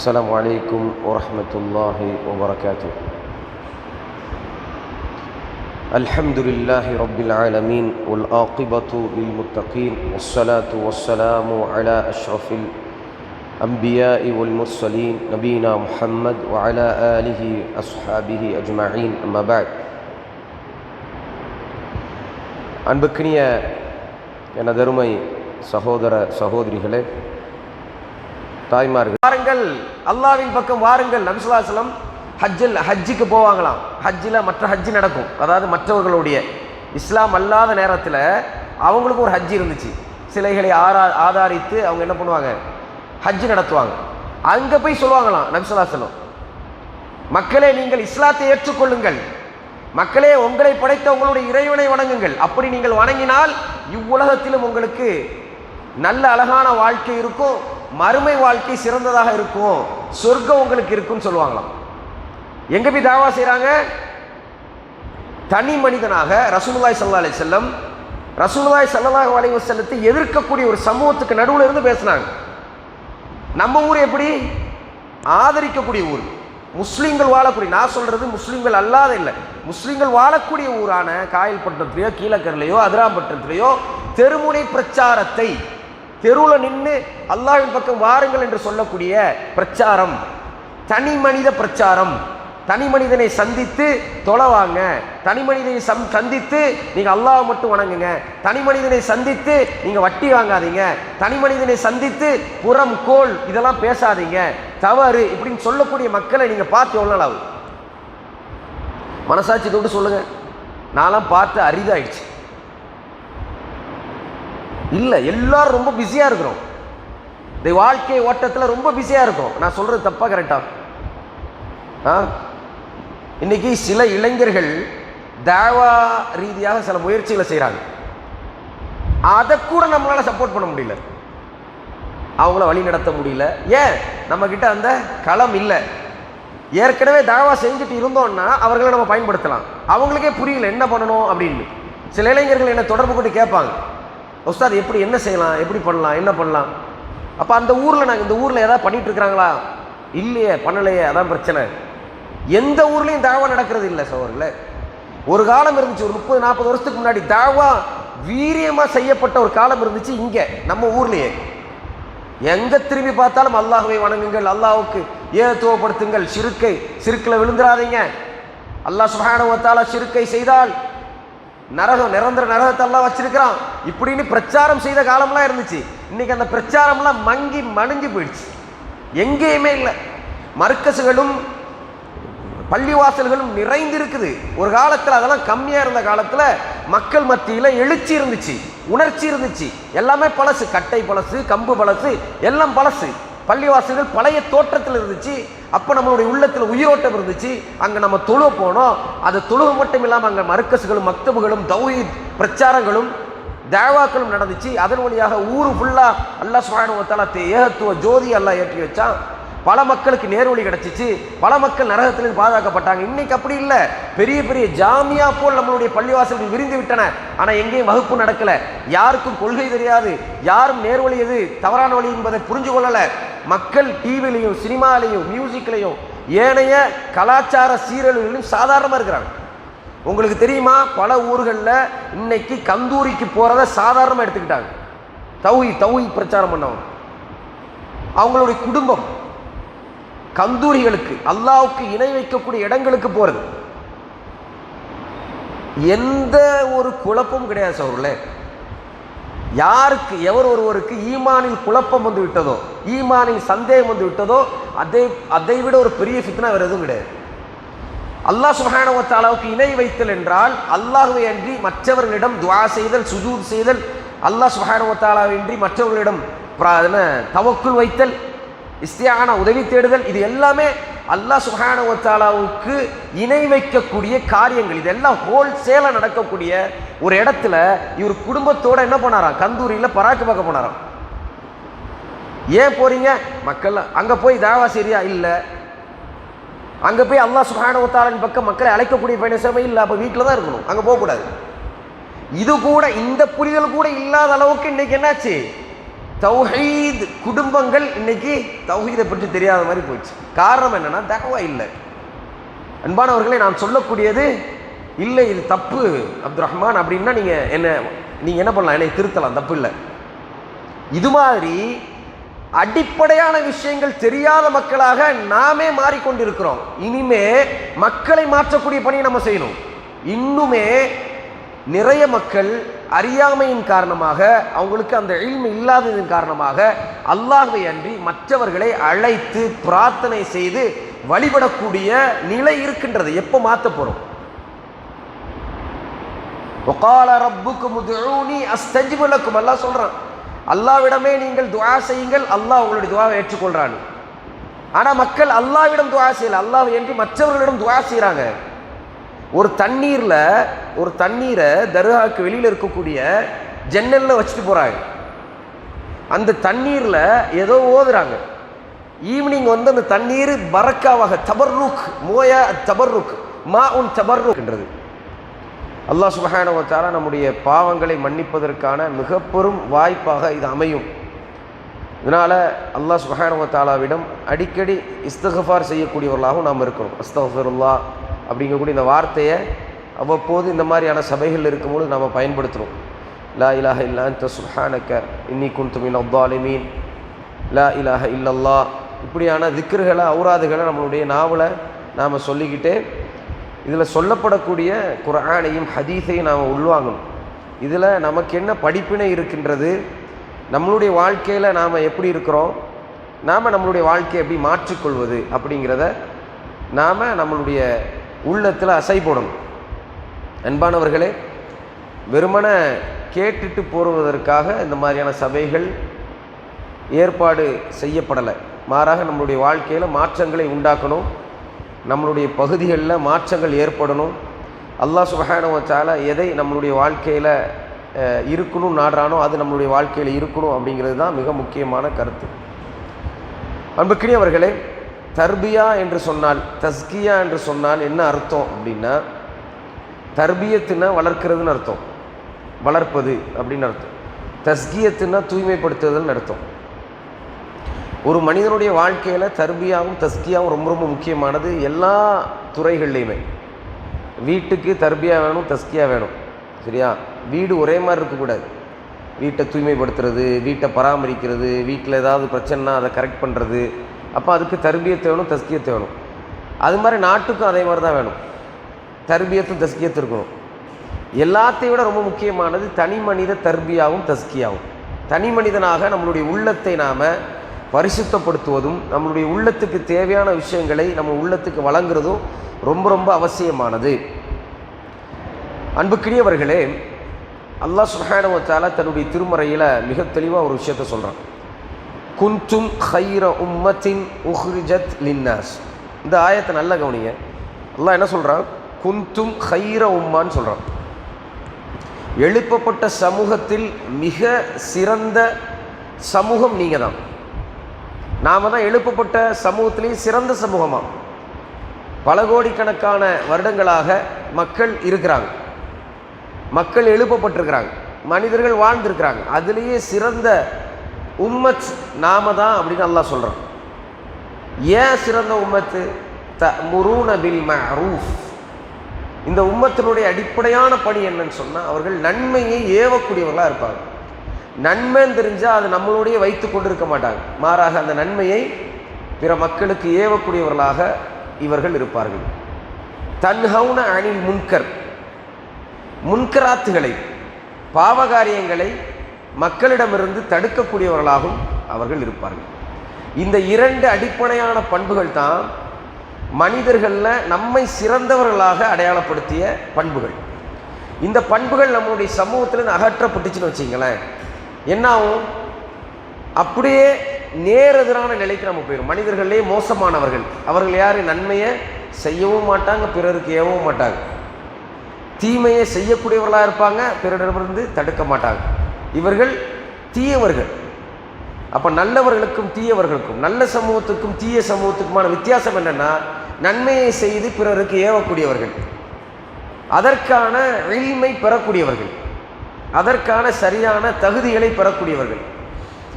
السلام عليكم ورحمة الله وبركاته. الحمد لله رب العالمين والعاقبة للمتقين والصلاة والسلام على أشرف الأنبياء والمرسلين نبينا محمد وعلى آله أصحابه أجمعين أما بعد. அன்புக்கினிய எனதருமை சகோதர சகோதரிகளே, தாய்மார்கள், வாருங்கள் அல்லாஹ்வின் பக்கம் வாருங்கள். நபி ஸல்லல்லாஹு அலைஹி வஸல்லம் ஹஜ்ஜுக்கு போவாங்களாம். ஹஜ்ஜில் மற்ற ஹஜ்ஜு நடக்கும், அதாவது மற்றவர்களுடைய இஸ்லாம் அல்லாத நேரத்தில் அவங்களுக்கு ஒரு ஹஜ்ஜு இருந்துச்சு. சிலைகளை ஆதாரித்து அவங்க என்ன பண்ணுவாங்க, ஹஜ்ஜு நடத்துவாங்க. அங்கே போய் சொல்லுவாங்களாம் நபி ஸல்லல்லாஹு அலைஹி வஸல்லம், மக்களே நீங்கள் இஸ்லாத்தை ஏற்றுக்கொள்ளுங்கள், மக்களே உங்களை படைத்த உங்களுடைய இறைவனை வணங்குங்கள். அப்படி நீங்கள் வணங்கினால் இவ்வுலகத்திலும் உங்களுக்கு நல்ல அழகான வாழ்க்கை இருக்கும், மறுமை வாழ்க்கை சிறந்ததாக இருக்கும், சொர்க்கம் உங்களுக்கு இருக்குன்னு சொல்லுவாங்களாம். எங்க போய் தாவா செய்றாங்க? தனி மனிதனாக ரசூலுல்லாஹி ஸல்லல்லாஹு அலைஹி வஸல்லம் ரசூலுல்லாஹி ஸல்லல்லாஹு அலைஹி வஸல்லத்தை எதிர்க்கக்கூடிய ஒரு சமூகத்துக்கு நடுவில் இருந்து பேசினாங்க. நம்ம ஊர் எப்படி ஆதரிக்கக்கூடிய ஊர், முஸ்லீம்கள் வாழக்கூடிய, நான் சொல்றது முஸ்லீம்கள் அல்லாத இல்லை, முஸ்லீம்கள் வாழக்கூடிய ஊரான காயல்பட்டினத்திலேயோ கீழக்கரையிலையோ அதிராம்பட்டினத்திலேயோ தெருமுனை பிரச்சாரத்தை, தெருவில் நின்று அல்லாஹ்வின் பக்கம் வாருங்கள் என்று சொல்லக்கூடிய பிரச்சாரம், தனி மனித பிரச்சாரம். தனி மனிதனை சந்தித்து தொலைவாங்க, தனி மனிதனை சந்தித்து நீங்க அல்லாஹ் மட்டும் வணங்குங்க, தனி மனிதனை சந்தித்து நீங்க வட்டி வாங்காதீங்க, தனி மனிதனை சந்தித்து புறம் கோல் இதெல்லாம் பேசாதீங்க, தவறு இப்படின்னு சொல்லக்கூடிய மக்களை நீங்க பார்த்து எவ்வளவு நாள் ஆகுது? மனசாட்சி தொட்டு சொல்லுங்க. நான்லாம் பார்த்து அரிதாயிடுச்சு. இல்லை, எல்லாரும் ரொம்ப பிஸியாக இருக்கிறோம், இந்த வாழ்க்கை ஓட்டத்தில் ரொம்ப பிஸியாக இருக்கும். நான் சொல்கிறது தப்பா கரெக்டா? இன்னைக்கு சில இளைஞர்கள் தாவா ரீதியாக சில முயற்சிகளை செய்கிறாங்க, அதை கூட நம்மளால் சப்போர்ட் பண்ண முடியல, அவங்கள வழி நடத்த முடியல. ஏன்? நம்மக்கிட்ட அந்த களம் இல்லை. ஏற்கனவே தாவா செஞ்சுட்டு இருந்தோம்னா அவர்களை நம்ம பயன்படுத்தலாம். அவங்களுக்கே புரியல என்ன பண்ணணும் அப்படின்னு. சில இளைஞர்கள் என்னை தொடர்பு கொண்டு கேட்பாங்க, உஸ்தாத் எப்படி என்ன செய்யலாம், எப்படி பண்ணலாம், என்ன பண்ணலாம்? அப்போ அந்த ஊரில் நாங்கள் இந்த ஊரில் ஏதாவது பண்ணிட்டு இருக்கிறாங்களா? இல்லையே, பண்ணலையே, அதான் பிரச்சனை. எந்த ஊர்லேயும் தாவா நடக்கிறது இல்லை சகோதரர்களே. ஒரு காலம் இருந்துச்சு, ஒரு 30-40 வருஷத்துக்கு முன்னாடி தாவா வீரியமாக செய்யப்பட்ட ஒரு காலம் இருந்துச்சு இங்கே நம்ம ஊர்லேயே. எங்கே திரும்பி பார்த்தாலும் அல்லாஹ்வை வணங்குங்கள், அல்லாஹ்வுக்கு ஏகத்துவப்படுத்துங்கள், சிறுக்கில் விழுந்துடாதீங்க, அல்லாஹ் சுப்ஹானஹு வ தஆலா சிறுக்கை செய்தால் நரகம், நிரந்தர நரகத்தை அல்லாஹ் வச்சிருக்கிறான் இப்படின்னு பிரச்சாரம் செய்த காலம்லாம் இருந்துச்சு. இன்னைக்கு அந்த பிரச்சாரம்லாம் மங்கி மணிஞ்சு போயிடுச்சு, எங்கேயுமே இல்லை. மர்க்கசுகளும் பள்ளிவாசல்களும் நிறைந்திருக்குது. ஒரு காலத்தில் அதெல்லாம் கம்மியாக இருந்த காலத்தில் மக்கள் மத்தியில் எழுச்சி இருந்துச்சு, உணர்ச்சி இருந்துச்சு, எல்லாமே பழசு, கட்டை பழசு, கம்பு பழசு, எல்லாம் பழசு. பள்ளிவாசல்கள் பழைய தோற்றத்தில் இருந்துச்சு. அப்போ நம்மளுடைய உள்ளத்தில் உயிரோட்டம் இருந்துச்சு. அங்கே நம்ம தொழுவ போனோம். அது தொழுவு மட்டும் இல்லாமல் அங்கே மர்க்கசுகளும் மக்தபுகளும் தௌஹீத் பிரச்சாரங்களும் தாவாக்களும் நடந்துச்சு. அதன் வழியாக ஊரு ஃபுல்லாக அல்லாஹ் சுப்ஹானஹு வ தஆலா ஏகத்துவ ஜோதி அல்லாஹ் ஏற்றி வச்சான். பல மக்களுக்கு நேர்வழி கிடைச்சிச்சு, பல மக்கள் நரகத்திலிருந்து பாதுகாக்கப்பட்டாங்க. இன்னைக்கு அப்படி இல்லை. பெரிய பெரிய ஜாமியா போல் நம்மளுடைய பள்ளிவாசல்கள் விரிந்து விட்டன. ஆனால் எங்கேயும் வகுப்பு நடக்கலை, யாருக்கும் கொள்கை தெரியாது, யாரும் நேர்வழி எது தவறான வழி என்பதை புரிஞ்சு கொள்ளலை. மக்கள் டிவிலையும் சினிமாலையும் மியூசிக்லையும் ஏனைய கலாச்சார சீரழிவுகளையும் சாதாரணமாக இருக்கிறாங்க. உங்களுக்கு தெரியுமா, பல ஊர்களில் இன்னைக்கு கந்தூரிக்கு போகிறத சாதாரணமாக எடுத்துக்கிட்டாங்க. தௌஹீத் பிரச்சாரம் பண்ணவங்க, அவங்களுடைய குடும்பம் கந்தூரிகளுக்கு, அல்லாஹ்வுக்கு இணை வைக்கக்கூடிய இடங்களுக்கு போகிறது. எந்த ஒரு குழப்பமும் கிடையாது சகோதரர்களே. யாருக்கு ஒருவருக்கு ஈமானில் குழப்பம் வந்து விட்டதோ, ஈமானில் சந்தேகம் வந்து விட்டதோ, அதை விட ஒரு பெரிய ஃபித்னா வேறு எதுவும் கிடையாது. அல்லாஹ் சுப்ஹானஹு வ தஆலாவுக்கு இணை வைத்தல் என்றால் அல்லாஹ்வை அன்றி மற்றவர்களிடம் துஆ செய்தல், சுஜூத் செய்தல், அல்லாஹ் சுப்ஹானஹு வ தஆலாவை அன்றி மற்றவர்களிடம் தவக்குல் வைத்தல், இஸ்திஆனா உதவி தேடுதல், இது எல்லாமே அல்லாஹ் சுப்ஹானஹு வ தஆலாவுக்கு இணை வைக்கக்கூடிய காரியங்கள். இதெல்லாம் ஹோல்சேலாக நடக்கக்கூடிய ஒரு இடத்துல இவர் குடும்பத்தோட என்ன பண்ணாராம், கந்தூரியில் பராக்கு பார்க்க போனாராம். ஏன் போறீங்க? மக்கள் அங்கே போய் தாவா சரியா இல்லை, அங்கே போய் அல்லாஹ் சுப்ஹானஹு வ தஆலாவின் பக்கம் மக்களை அழைக்கக்கூடிய பயணமே இல்லை, அப்போ வீட்டில் தான் இருக்கணும், அங்கே போகக்கூடாது. இது கூட, இந்த புரிதல் கூட இல்லாத அளவுக்கு இன்னைக்கு என்னாச்சு, தௌஹீத் குடும்பங்கள் இன்னைக்கு தௌஹீதை பற்றி தெரியாத மாதிரி போச்சு. காரணம் என்னன்னா தஅவா இல்லை. அன்பானவர்களே, நான் சொல்லக்கூடியது இல்லை இது தப்பு அப்துல் ரஹ்மான் அப்படின்னா நீங்க என்ன பண்ணலாம், என்னை திருத்தலாம், தப்பு இல்லை. இது மாதிரி அடிப்படையான விஷயங்கள் தெரியாத மக்களாக நாமே மாறிக்கொண்டிருக்கிறோம். இனிமே மக்களை மாற்றக்கூடிய பணியை நம்ம செய்யணும். இன்னுமே நிறைய மக்கள் அறியாமையின் காரணமாக, அவங்களுக்கு அந்த இல்மு இல்லாததின் காரணமாக அல்லாஹ்வை அன்றி மற்றவர்களை அழைத்து பிரார்த்தனை செய்து வழிபடக்கூடிய நிலை இருக்கின்றது. எப்போ மாற்ற போறோம்? வகால ரப்புக்கும் உதுஊனி அஸ்தஜிபு லக்கும், அல்லாஹ் சொல்றான், அல்லாஹ்விடமே நீங்கள் துஆ செய்யுங்கள், அல்லாஹ் உங்களுடைய துஆவை ஏற்றுக்கொள்றான். ஆனா மக்கள் அல்லாஹ்விடம் துஆ செய்யல, அல்லாஹ்வை அன்றி மற்றவர்களிடம் துஆ செய்றாங்க. ஒரு தண்ணீரை தர்காவுக்கு வெளியில் இருக்கக்கூடிய ஜன்னலில் வச்சுட்டு போகிறாங்க. அந்த தண்ணீரில் ஏதோ ஓதுறாங்க. ஈவினிங் அந்த தண்ணீர் பரக்காவாக தபர்ருக் மோயா தபர்ருக் மா உன் தபர்ருக்ன்றது. அல்லாஹ் சுப்ஹானஹு வ தஆலா நம்முடைய பாவங்களை மன்னிப்பதற்கான மிக பெரும் வாய்ப்பாக இது அமையும். இதனால் அல்லாஹ் சுப்ஹானஹு வ தஆலாவிடம் அடிக்கடி இஸ்திக்ஃபார் செய்யக்கூடியவர்களாகவும் நாம் இருக்கணும். அஸ்தக்ஃபிருல்லாஹ் அப்படிங்கக்கூடிய இந்த வார்த்தையை அவ்வப்போது இந்த மாதிரியான சபைகள் இருக்கும்போது நாம் பயன்படுத்தணும். லா இலாஹ இல்லா அன்த சுப்ஹானக இன்னி குன்து மினல் ஸாலிமீன், லா இலாஹ இல்லல்லாஹ், இப்படியான திக்ருகளை ஔராதுகளை நம்மளுடைய நாவலை நாம் சொல்லிக்கிட்டே இதில் சொல்லப்படக்கூடிய குர்ஆனையும் ஹதீஸையும் நாம் உள்வாங்கணும். இதில் நமக்கு என்ன படிப்பினை இருக்கின்றது, நம்மளுடைய வாழ்க்கையில் நாம் எப்படி இருக்கிறோம், நாம் நம்மளுடைய வாழ்க்கையை எப்படி மாற்றிக்கொள்வது அப்படிங்கிறத நாம் நம்மளுடைய உள்ளத்தில் அசை போடணும். அன்பானவர்களே, வெறுமன கேட்டுட்டு போடுவதற்காக இந்த மாதிரியான சபைகள் ஏற்பாடு செய்யப்படலை. மாறாக நம்மளுடைய வாழ்க்கையில் மாற்றங்களை உண்டாக்கணும், நம்மளுடைய பகுதிகளில் மாற்றங்கள் ஏற்படணும். அல்லாஹ் சுப்ஹானஹு வ தஆலா எதை நம்மளுடைய வாழ்க்கையில் இருக்கணும் நாடுறானோ அது நம்மளுடைய வாழ்க்கையில் இருக்கணும் அப்படிங்கிறது தான் மிக முக்கியமான கருத்து. அன்புக்குரியவர்களே, தர்பியா என்று சொன்னால், தஸ்கியா என்று சொன்னால் என்ன அர்த்தம் அப்படின்னா, தர்பியத்துனா வளர்க்கிறதுன்னு அர்த்தம், வளர்ப்பது அப்படின்னு அர்த்தம். தஸ்கியத்துனா தூய்மைப்படுத்துதல்னு அர்த்தம். ஒரு மனிதனுடைய வாழ்க்கையில் தர்பியாவும் தஸ்கியாவும் ரொம்ப ரொம்ப முக்கியமானது. எல்லா துறைகள்லையுமே வீட்டுக்கு தர்பியா வேணும், தஸ்கியா வேணும். சரியா? வீடு ஒரே மாதிரி இருக்கக்கூடாது. வீட்டை தூய்மைப்படுத்துறது, வீட்டை பராமரிக்கிறது, வீட்டில் ஏதாவது பிரச்சனைனா அதை கரெக்ட் பண்ணுறது, அப்போ அதுக்கு தர்பியத்து வேணும், தஸ்கியத்து வேணும். அது மாதிரி நாட்டுக்கும் அதே மாதிரி தான் வேணும், தர்பியத்தும் தஸ்கியத்தும் இருக்கணும். எல்லாத்தையும் விட ரொம்ப முக்கியமானது தனி மனித தர்பியாவும் தஸ்கியாவும். தனி மனிதனாக நம்மளுடைய உள்ளத்தை நாம் பரிசுத்தப்படுத்துவதும், நம்மளுடைய உள்ளத்துக்கு தேவையான விஷயங்களை நம்ம உள்ளத்துக்கு வழங்குறதும் ரொம்ப ரொம்ப அவசியமானது. அன்புக்குரியவர்களே, அல்லாஹ் சுப்ஹானஹு வ தஆலா தன்னுடைய திருமறையில் மிக தெளிவாக ஒரு விஷயத்தை சொல்கிறான். குன்தும் ஹைர உம்மத்தின் உஹ்ரிஜத் லின்னாஸ். இந்த ஆயத்தை நல்லா கவனிங்க. அல்லாஹ் என்ன சொல்கிறான்? குன்தும் ஹைர உம்மான்னு சொல்கிறான். எழுப்பப்பட்ட சமூகத்தில் மிக சிறந்த சமூகம் நீங்கள் தான். நாம் தான் எழுப்பப்பட்ட சமூகத்திலேயே சிறந்த சமூகமாக. பல கோடிக்கணக்கான வருடங்களாக மக்கள் இருக்கிறாங்க, மக்கள் எழுப்பப்பட்டிருக்கிறாங்க, மனிதர்கள் வாழ்ந்திருக்கிறாங்க. அதுலேயே சிறந்த உம்மத் நாம தான் அப்படின்னு அல்லாஹ் சொல்கிறான். ஏன் சிறந்த உம்மத்து? தஅமுரூன பில் மஅரூஃப். இந்த உம்மத்தினுடைய அடிப்படையான பணி என்னன்னு சொன்னால், அவர்கள் நன்மையை ஏவக்கூடியவர்களாக இருப்பாங்க. நன்மைன்னு தெரிஞ்சால் அது நம்மளுடைய வைத்து கொண்டு இருக்க மாட்டாங்க, மாறாக அந்த நன்மையை பிற மக்களுக்கு ஏவக்கூடியவர்களாக இவர்கள் இருப்பார்கள். தன்ஹவுன அனில் முன்கர், முன்கராத்துகளை, பாவகாரியங்களை மக்களிடமிருந்து தடுக்கக்கூடியவர்களாகவும் அவர்கள் இருப்பார்கள். இந்த இரண்டு அடிப்படையான பண்புகள் தான் மனிதர்களில் நம்மை சிறந்தவர்களாக அடையாளப்படுத்திய பண்புகள். இந்த பண்புகள் நம்மளுடைய சமூகத்திலிருந்து அகற்றப்பட்டுச்சுன்னு வச்சிங்களேன், என்ன ஆகும்? அப்படியே நேரெதிரான நிலைக்கு நம்ம போயிடும். மனிதர்களே மோசமானவர்கள். அவர்கள் யார்? நன்மையை செய்யவும் மாட்டாங்க, பிறருக்கு ஏவவும் மாட்டாங்க. தீமையை செய்யக்கூடியவர்களாக இருப்பாங்க, பிறரிடமிருந்து தடுக்க மாட்டாங்க. இவர்கள் தீயவர்கள். அப்போ நல்லவர்களுக்கும் தீயவர்களுக்கும், நல்ல சமூகத்துக்கும் தீய சமூகத்துக்குமான வித்தியாசம் என்னென்னா, நன்மையை செய்து பிறருக்கு ஏவக்கூடியவர்கள், அதற்கான இல்மை பெறக்கூடியவர்கள், அதற்கான சரியான தகுதிகளை பெறக்கூடியவர்கள்.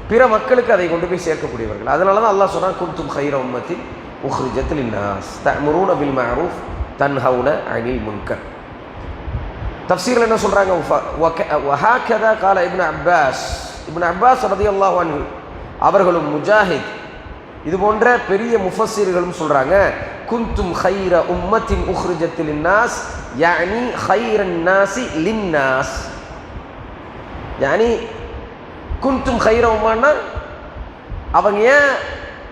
பிற மக்களுக்கு அதை கொண்டு போய் சேர்க்கக்கூடியவர்கள். அதனால தான் அல்லாஹ் சொல்றான், குன்தும் ஹைர உம்மத்தின் உஹ்ரிஜத் லின்னாஸ் தஅமுரூன பில் மஅரூஃப் தன்ஹவுன அனில் முன்கர். தஃப்சீரில் என்ன சொல்றாங்க, வஹாகதா கால இப்னு அப்பாஸ் ரலியல்லாஹு அன்ஹு அவர்களும் முஜாஹித் இது போன்ற பெரிய முஃபஸ்ஸிர்களும் சொல்றாங்க, குன்தும் ஹைர உம்மத்தின் உஹ்ரிஜத் லின்னாஸ் யானி ஹைரன் நாஸி லின்னாஸ். யானி குன்தும் ஹைர உம்மான்னா அவங்க ஏன்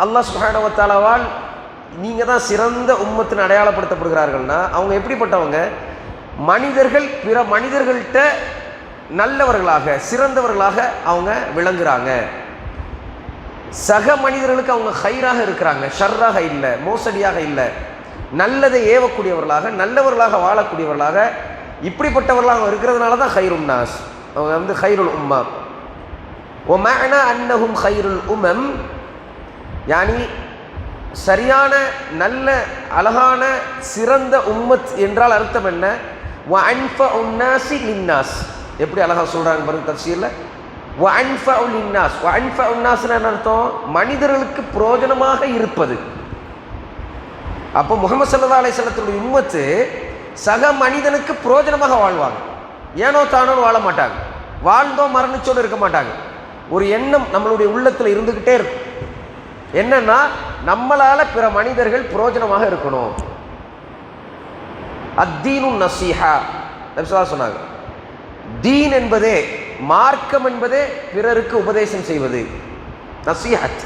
அல்லாஹ் சுப்ஹானஹு வ தஆலாவால் நீங்கள் தான் சிறந்த உம்மத்தின் அடையாளப்படுத்தப்படுகிறார்கள்னா, அவங்க எப்படிப்பட்டவங்க, மனிதர்கள் பிற மனிதர்கள்ட்ட நல்லவர்களாக சிறந்தவர்களாக அவங்க விளங்குறாங்க. சக மனிதர்களுக்கு அவங்க ஹைராக இருக்கிறாங்க, ஷர்ராக இல்லை, மோசடியாக இல்லை, நல்லதை ஏவக்கூடியவர்களாக நல்லவர்களாக வாழக்கூடியவர்களாக இப்படிப்பட்டவர்களாக இருக்கிறதுனால தான் ஹைருன் நாஸ், அவங்க ஹைருல் உம்மா. ஒமஅனா அன்னஹும் ஹைருல் உமம், யானி சரியான நல்ல அழகான சிறந்த உம்மத் என்றால் அர்த்தம் என்ன, வஅன்ஃபஉ நாஸி லின்னாஸ். எப்படி அழகா சொல்றாங்க பாருங்க தஃப்சீர்ல, வஅன்ஃபஉ லின்னாஸ். வஅன்ஃபஉ நாஸ்னா என்ன அர்த்தம், மனிதர்களுக்கு பிரயோஜனமாக இருப்பது. அப்போ முஹம்மது ஸல்லல்லாஹு அலைஹி வஸல்லத்துடைய உம்மத்து சக மனிதனுக்கு பிரயோஜனமாக வாழ்வாங்க, ஏனோ தானோ வாழ மாட்டாங்க, வாழ்ந்தோம் மரணிச்சோடு இருக்க மாட்டாங்க. ஒரு எண்ணம் நம்மளுடைய உள்ளத்தில் இருந்துக்கிட்டே இருக்கும், என்னன்னா நம்மளால பிற மனிதர்கள் பிரயோஜனமாக இருக்கணும். அத்தீனு நசீஹா சொன்னாங்க, தீன் என்பதே மார்க்கம் என்பதே பிறருக்கு உபதேசம் செய்வது. நசீஹத்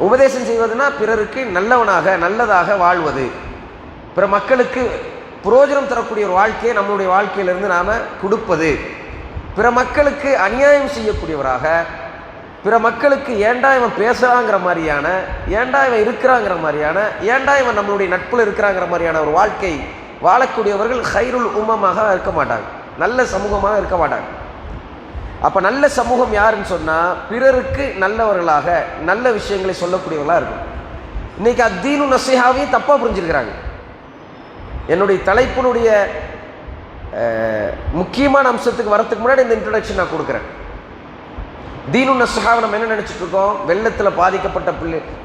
உபதேசம் செய்வதுனா பிறருக்கு நல்லவனாக நல்லதாக வாழ்வது, பிற மக்களுக்கு பிரயோஜனம் தரக்கூடிய ஒரு வாழ்க்கையை நம்மளுடைய வாழ்க்கையிலிருந்து நாம் கொடுப்பது, பிற மக்களுக்கு அநியாயம் செய்யக்கூடியவராக, பிற மக்களுக்கு ஏண்டா இவன் பேசுகிறாங்கிற மாதிரியான, ஏண்டா இவன் இருக்கிறாங்கிற மாதிரியான, ஏண்டா இவன் நம்மளுடைய நட்பில் இருக்கிறாங்கிற மாதிரியான ஒரு வாழ்க்கை வாழக்கூடியவர்கள் ஹைருல் உம்மமாக இருக்க மாட்டாங்க, நல்ல சமூகமாக இருக்க மாட்டாங்க. அப்போ நல்ல சமூகம் யாருன்னு சொன்னால் பிறருக்கு நல்லவர்களாக நல்ல விஷயங்களை சொல்லக்கூடியவர்களாக இருக்கும். இன்றைக்கி அத்தீனு நசீஹாவையும் தப்பாக புரிஞ்சிருக்கிறாங்க. என்னுடைய தலைப்பினுடைய முக்கியமான அம்சத்துக்கு வரத்துக்கு முன்னாடி இந்த இன்ட்ரடக்ஷன் நான் கொடுக்குறேன். தீனு நசீஹாவை நம்ம என்ன நினச்சிட்டு இருக்கோம், வெள்ளத்தில் பாதிக்கப்பட்ட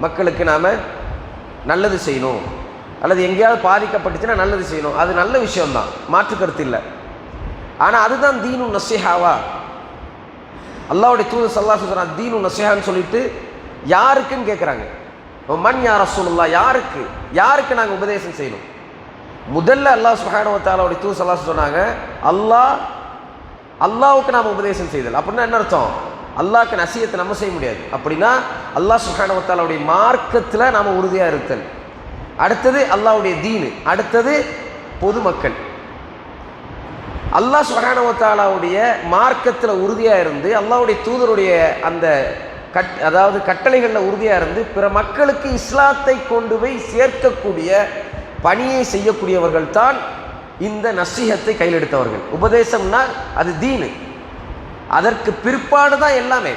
மக்களுக்கு நாம் நல்லது செய்யணும், அல்லது எங்கேயாவது பாதிக்கப்பட்டுச்சுன்னா நல்லது செய்யணும், அது நல்ல விஷயம்தான், மாற்று கருத்து இல்லை. ஆனால் அதுதான் தீனு நசீஹாவா? அல்லாஹ்வுடைய தூதர் ஸல்லல்லாஹு அலைஹி வஸல்லம் தீனு நசீஹான்னு சொல்லிட்டு யாருக்குன்னு கேட்குறாங்க. மன் யா ரசூலுல்லாஹ், யாருக்கு நாங்கள் உபதேசம் செய்யணும்? முதல்ல அல்லாஹ் சுப்ஹானஹு வ தஆலாவுடைய தூதர் ஸல்லல்லாஹு அலைஹி வஸல்லம் சொன்னாங்க, அல்லாஹ்வுக்கு நாம் உபதேசம் செய்தல். அப்படின்னா என்ன அர்த்தம், அல்லாஹ்க்கு நசியத்தை நம்ம செய்ய முடியாது. அப்படின்னா அல்லாஹ் சுப்ஹானஹு வ தஆலாவுடைய மார்க்கத்தில் நாம் உறுதியாக இருத்தல், அடுத்தது அல்லாஹ்வுடைய தீனு, அடுத்தது பொதுமக்கள். அல்லாஹ் சுப்ஹானஹு வ தஆலாவுடைய மார்க்கத்தில் உறுதியாக இருந்து அல்லாஹ்வுடைய தூதருடைய அந்த அதாவது கட்டளைகளில் உறுதியாக இருந்து பிற மக்களுக்கு இஸ்லாத்தை கொண்டு போய் சேர்க்கக்கூடிய பணியை செய்யக்கூடியவர்கள் தான் இந்த நசீஹத்தை கையில் எடுத்தவர்கள். உபதேசம்னா அது தீனு, அதற்கு பிற்பாடு தான் எல்லாமே.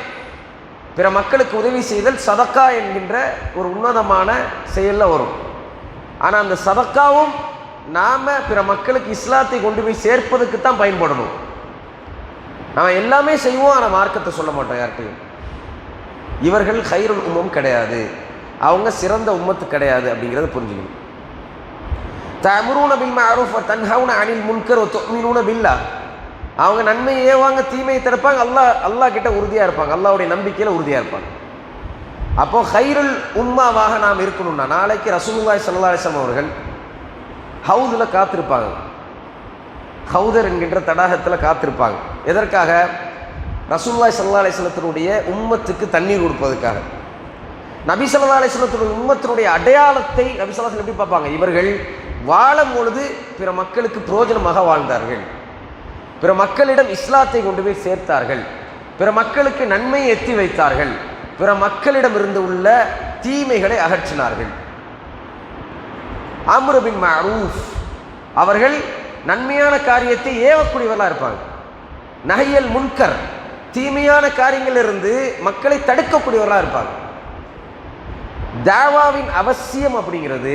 பிற மக்களுக்கு உதவி செய்தல் சதக்கா என்கின்ற ஒரு உன்னதமான செயலில் வரும். ஆனால் அந்த சதக்காவும் நாம் பிற மக்களுக்கு இஸ்லாத்தை கொண்டு போய் சேர்ப்பதுக்கு தான் பயன்படணும். நாம் எல்லாமே செய்வோம், ஆனால் மார்க்கத்தை சொல்ல மாட்டோம் யார்கிட்டையும். இவர்கள் ஹைருல் உம்மம் கிடையாது, அவங்க சிறந்த உம்மத்து கிடையாது அப்படிங்கிறத புரிஞ்சுக்கணும். தஅமுரூன பில் மஅரூஃப் வ தன்ஹவுன அனில் முன்கர் வ துஅமினூன பில்லாஹ், அவங்க நன்மையை ஏவாங்க தீமையை தடுப்பாங்க, அல்லாஹ் கிட்ட உறுதியாக இருப்பாங்க, அல்லாஹ்வுடைய நம்பிக்கையில் உறுதியாக இருப்பாங்க. அப்போ ஹைருல் உம்மாவாக நாம் இருக்கணும்னா நாளைக்கு ரசூலுல்லாஹி ஸல்லல்லாஹு அலைஹி வஸல்லம் அவர்கள் ஹவுதில் காத்திருப்பாங்க, ஹவுதர் என்கின்ற தடாகத்தில் காத்திருப்பாங்க. எதற்காக? ரசூலுல்லாஹி ஸல்லல்லாஹு அலைஹி வஸல்லத்தினுடைய உம்மத்துக்கு தண்ணீர் கொடுப்பதற்காக. நபி ஸல்லல்லாஹு அலைஹி வஸல்லத்தினுடைய உம்மத்தினுடைய அடையாளத்தை நபி ஸல்லல்லாஹு அலைஹி வஸல்லம் எப்படி பார்ப்பாங்க, இவர்கள் வாழும் பொழுது பிற மக்களுக்கு பிரயோஜனமாக வாழ்ந்தார்கள், பிற மக்களிடம் இஸ்லாத்தை கொண்டு போய் சேர்த்தார்கள், பிற மக்களுக்கு நன்மையை எத்தி வைத்தார்கள், பிற மக்களிடம் இருந்து உள்ள தீமைகளை அகற்றினார்கள். அம்ரு பின் மஅரூஃப், அவர்கள் நன்மையான காரியத்தை ஏவக்கூடியவர்களாக இருப்பாங்க. நஹியல் முன்கர், தீமையான காரியங்களிலிருந்து மக்களை தடுக்கக்கூடியவர்களாக இருப்பாங்க. தாவாவின் அவசியம் அப்படிங்கிறது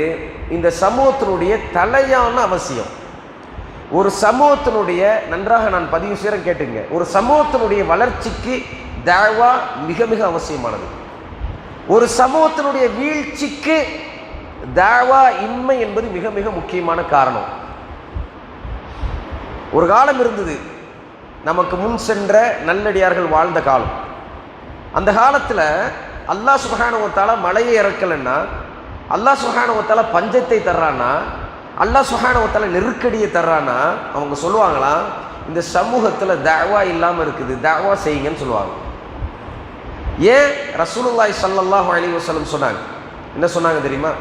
இந்த சமூகத்தினுடைய தலையான அவசியம். ஒரு சமூகத்தினுடைய, நன்றாக நான் பதிவு செய்கிறேன் கேட்டுங்க, ஒரு சமூகத்தினுடைய வளர்ச்சிக்கு தாவா மிக மிக அவசியமானது. ஒரு சமூகத்தினுடைய வீழ்ச்சிக்கு தாவா இன்மை என்பது மிக மிக முக்கியமான காரணம். ஒரு காலம் இருந்தது, நமக்கு முன் சென்ற நல்லடியார்கள் வாழ்ந்த காலம். அந்த காலத்தில் அல்லாஹ் சுப்ஹானஹு வ தஆலா மழையை இறக்கலைன்னா, அல்லாஹ் சுப்ஹானஹு வ தஆலா பஞ்சத்தை தர்றான்னா, அல்லாஹ் சுப்ஹானஹு வ தஆலா நெருக்கடியை தர்றான்னா, அவங்க சொல்லுவாங்களாம், இந்த சமூகத்தில் தாவா இல்லாமல் இருக்குது, தாவா செய்யுங்கன்னு சொல்லுவாங்க. ஏன் ரசூலுல்லாஹி ஸல்லல்லாஹு அலைஹி வஸல்லம் சொன்னாங்க? என்ன சொன்னாங்க தெரியுமா?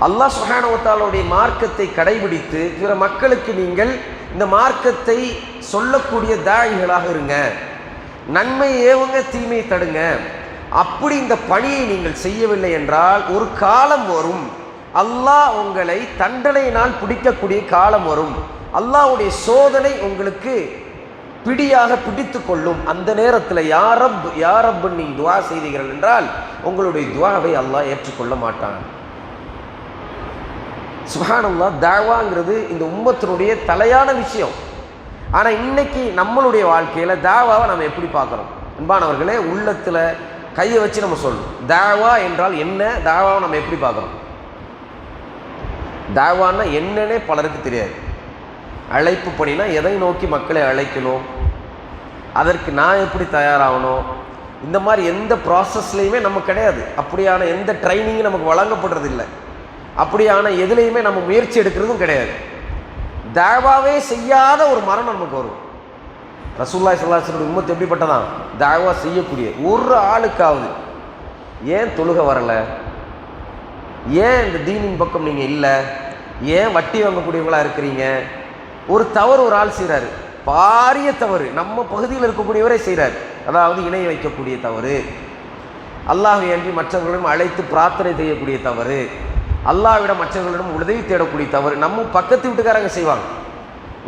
அல்லாஹ் சுப்ஹானஹு வ தஆலாவுடைய மார்க்கத்தை கடைபிடித்து பிற மக்களுக்கு நீங்கள் இந்த மார்க்கத்தை சொல்லக்கூடிய தாயிகளாக இருங்க, நன்மை ஏவுங்க, தீமையை தடுங்க. அப்படி இந்த பணியை நீங்கள் செய்யவில்லை என்றால் ஒரு காலம் வரும், அல்லாஹ் உங்களை தண்டனையினால் பிடிக்கக்கூடிய காலம் வரும், அல்லாஹ்வுடைய சோதனை உங்களுக்கு பிடியாக பிடித்து கொள்ளும். அந்த நேரத்தில் யா ரப் நீங்கள் துவா செய்தீர்கள் என்றால் உங்களுடைய துவாவை அல்லாஹ் ஏற்றுக்கொள்ள மாட்டான். சுப்ஹானல்லாஹ், தாவாங்கிறது இந்த உம்மத்தினுடைய தலையான விஷயம். ஆனால் இன்னைக்கு நம்மளுடைய வாழ்க்கையில் தாவாவை நம்ம எப்படி பார்க்குறோம்? அன்பானவர்களே, உள்ளத்தில் கையை வச்சு நம்ம சொல்லணும், தாவா என்றால் என்ன, தாவாவை நம்ம எப்படி பார்க்குறோம்? தாவான்னா என்னன்னே பலருக்கு தெரியாது. அழைப்பு பணினா எதை நோக்கி மக்களை அழைக்கணும், அதற்கு நான் எப்படி தயாராகணும், இந்த மாதிரி எந்த ப்ராசஸ்லையுமே நம்ம கிடையாது. அப்படியான எந்த ட்ரைனிங்கும் நமக்கு வழங்கப்படுறதில்லை. அப்படியான எதுலேயுமே நம்ம முயற்சி எடுக்கிறதும் கிடையாது. தாவாவே செய்யாத ஒரு மரணம் நமக்கு வரும். ரசூலுல்லாஹி ஸல்லல்லாஹு அலைஹி வஸல்லம் உம்மத் எப்படிப்பட்டதான்? தாவா செய்யக்கூடிய ஒரு ஆளுக்காவது ஏன் தொழுகை வரலை, ஏன் இந்த தீனின் பக்கம் நீங்கள் இல்லை, ஏன் வட்டி வாங்கக்கூடியவங்களா இருக்கிறீங்க? ஒரு தவறு ஒரு ஆள் செய்கிறாரு, பாரிய தவறு, நம்ம பகுதியில் இருக்கக்கூடியவரே செய்கிறார். அதாவது இணை வைக்கக்கூடிய தவறு, அல்லாஹ்வை அன்றி மற்றவர்களிடம் அழைத்து பிரார்த்தனை செய்யக்கூடிய தவறு, அல்லாஹ்விடம் மற்றவர்களிடம் உதவி தேடக்கூடிய தவறு நம்ம பக்கத்து வீட்டுக்காரங்க செய்வாங்க.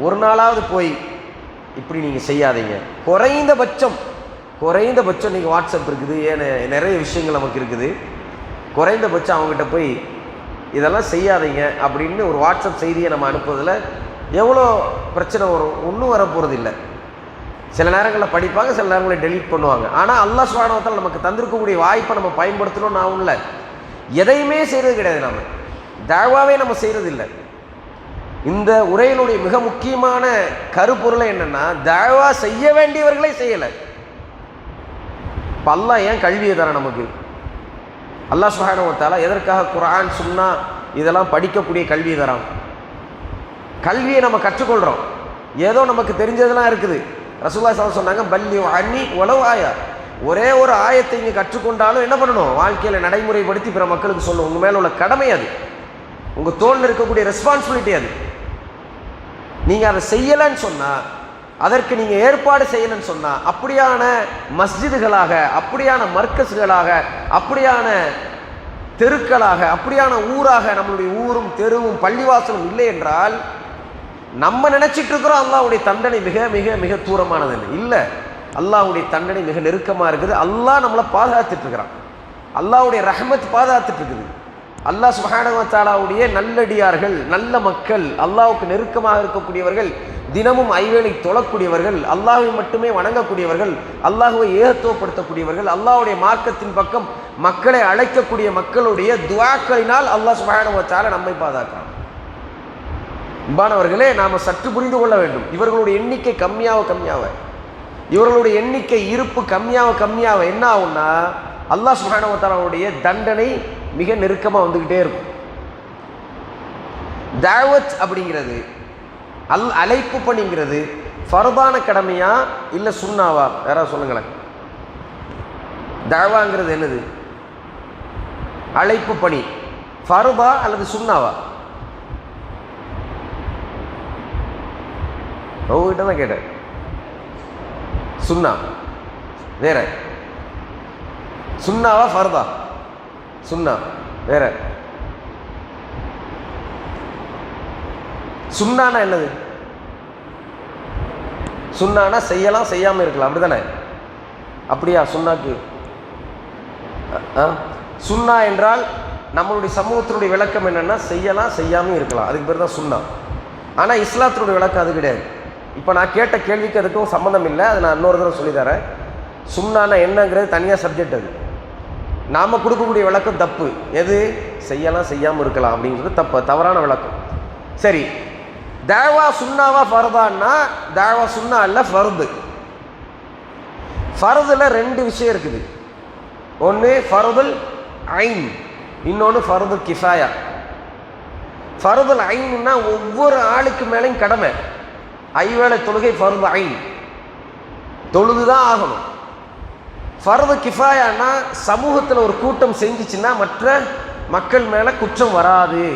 ஒரு நாளாவது போய் இப்படி நீங்கள் செய்யாதீங்க, குறைந்தபட்சம் நீங்கள் வாட்ஸ்அப் இருக்குது, ஏன் நிறைய விஷயங்கள் நமக்கு இருக்குது, குறைந்தபட்சம் அவங்ககிட்ட போய் இதெல்லாம் செய்யாதீங்க அப்படின்னு ஒரு வாட்ஸ்அப் செய்தியை நம்ம அனுப்புவதில் எவ்வளோ பிரச்சனை வரும்? ஒன்றும் வரப்போகிறது இல்லை. சில நேரங்களில் படிப்பாங்க, சில நேரங்களில் டெலீட் பண்ணுவாங்க. ஆனால் அல்லாஹ் சுப்ஹானஹு வ தஆலா நமக்கு தந்திருக்கக்கூடிய வாய்ப்பை நம்ம பயன்படுத்தணும். நான் ஒன்றும் இல்லை, எதையுமே செய்கிறது கிடையாது, நம்ம தாவாவே நம்ம செய்கிறது இல்லை. இந்த உரையினுடைய மிக முக்கியமான கருப்பொருளை என்னென்னா, தாவா செய்ய வேண்டியவர்களே செய்யலை. இப்போ அல்லாஹ் ஏன் கல்வியை தரான் நமக்கு? அல்லாஹ் சுப்ஹானஹு வ தஆலா எதற்காக குர்ஆன் சுன்னா இதெல்லாம் படிக்கக்கூடிய கல்வியை தரான்? கல்வியை நம்ம கற்றுக்கொள்கிறோம், ஏதோ நமக்கு தெரிஞ்சதெல்லாம் இருக்குது. ரசூலுல்லாஹி ஸல்லல்லாஹு அலைஹி வஸல்லம் சொன்னாங்க, பல்லி அன்னி வலவ் ஆயா, ஒரே ஒரு ஆயத்தை இங்கே கற்றுக்கொண்டாலும் என்ன பண்ணணும்? வாழ்க்கையில் நடைமுறைப்படுத்தி பிற மக்களுக்கு சொல்லணும். உங்கள் மேலே உள்ள கடமை அது, உங்கள் தோளில் இருக்கக்கூடிய ரெஸ்பான்சிபிலிட்டி அது. நீங்கள் அதை செய்யலைன்னு சொன்னால், அதற்கு நீங்கள் ஏற்பாடு செய்யலைன்னு சொன்னால், அப்படியான மஸ்ஜிதுகளாக, அப்படியான மர்க்கஸ்களாக, அப்படியான தெருக்களாக, அப்படியான ஊராக நம்மளுடைய ஊரும் தெருவும் பள்ளிவாசலும் இல்லை என்றால் நம்ம நினைச்சிட்டு இருக்கிறோம் அல்லாஹ்வுடைய தண்டனை மிக மிக மிக தூரமானது இல்லை. அல்லாஹ்வுடைய தண்டனை மிக நெருக்கமாக இருக்குது. அல்லாஹ் நம்மளை பாதுகாத்துட்டு இருக்கிறான், அல்லாஹ்வுடைய ரஹ்மத் பாதுகாத்துட்டு இருக்குது. அல்லாஹ் சுப்ஹானஹு வ தஆலாவுடைய நல்லடியார்கள், நல்ல மக்கள், அல்லாஹ்வுக்கு நெருக்கமாக இருக்கக்கூடியவர்கள், தினமும் ஐவேளை தொழக்கூடியவர்கள், அல்லாஹ்வை மட்டுமே வணங்கக்கூடியவர்கள், அல்லாஹ்வை ஏகத்துவப்படுத்தக்கூடியவர்கள், அல்லாஹ்வுடைய மார்க்கத்தின் பக்கம் மக்களை அழைக்கக்கூடிய மக்களுடைய துஆக்களினால் அல்லாஹ் சுப்ஹானஹு வ தஆலா நம்மை பாதுகாக்கிறான். அன்பானவர்களே, நாம் சற்று புரிந்து கொள்ள வேண்டும். இவர்களுடைய எண்ணிக்கை கம்மியாக இவர்களுடைய எண்ணிக்கை இருப்பு கம்மியாக என்ன ஆகும்னா, அல்லாஹ் சுப்ஹானஹு வ தஆலாவுடைய தண்டனை மிக நெருக்கமாக வந்துக்கிட்டே இருக்கும். தாவத் அப்படிங்கிறது, அழைப்பு பணிங்கிறது ஃபர்தான கடமையா இல்லை சுன்னாவா? யாராவது சொல்லுங்களேன். தாவாங்கிறது என்னது? அழைப்பு பணி ஃபர்தா அல்லது சுன்னாவா? உங்ககிட்ட தான் கேட்டேன். சுன்னா வேற, சுன்னாவா ஃபர்தா? சுன்னா வேற. சுன்னானா என்னது? சுன்னானா செய்யலாம், செய்யாமல் இருக்கலாம், அப்படிதானே? அப்படியா? சுன்னாக்கு சுன்னா என்றால் நம்மளுடைய சமூகத்தினுடைய விளக்கம் என்னென்னா, செய்யலாம், செய்யாமல் இருக்கலாம், அதுக்கு பேர் தான் சுன்னா. ஆனால் இஸ்லாத்தினுடைய விளக்கம் அது கிடையாது. இப்போ நான் கேட்ட கேள்விக்கு அதுக்கும் சம்மந்தம் இல்லை, அதை நான் இன்னொரு தடவை சொல்லித்தரேன். சுன்னானா என்னங்கிறது தனியாக சப்ஜெக்ட். அது நாம் கொடுக்கக்கூடிய விளக்கம் தப்பு. எது செய்யலாம் செய்யாமல் இருக்கலாம் அப்படிங்கிறது தவறான விளக்கம். சரி, தாவா சுன்னாவா ஃபர்தான்னா தாவா சுன்னா அல்ல, ஃபர்து. ஃபர்துல ரெண்டு விஷயம் இருக்குது. ஒன்று ஃபர்துல் ஐன், இன்னொன்று ஃபர்துல் கிஃபாயா. ஃபர்துல் ஐன்னா ஒவ்வொரு ஆளுக்கு மேலேயும் கடமை. ஐவேளை தொழுகை ஃபர்து ஐன், தொழுதுதான் ஆகணும். ஃபர்து கிஃபாயானா சமூகத்தில் ஒரு கூட்டம் செஞ்சிச்சுன்னா மற்ற மக்கள் மேலே குற்றம் வராது.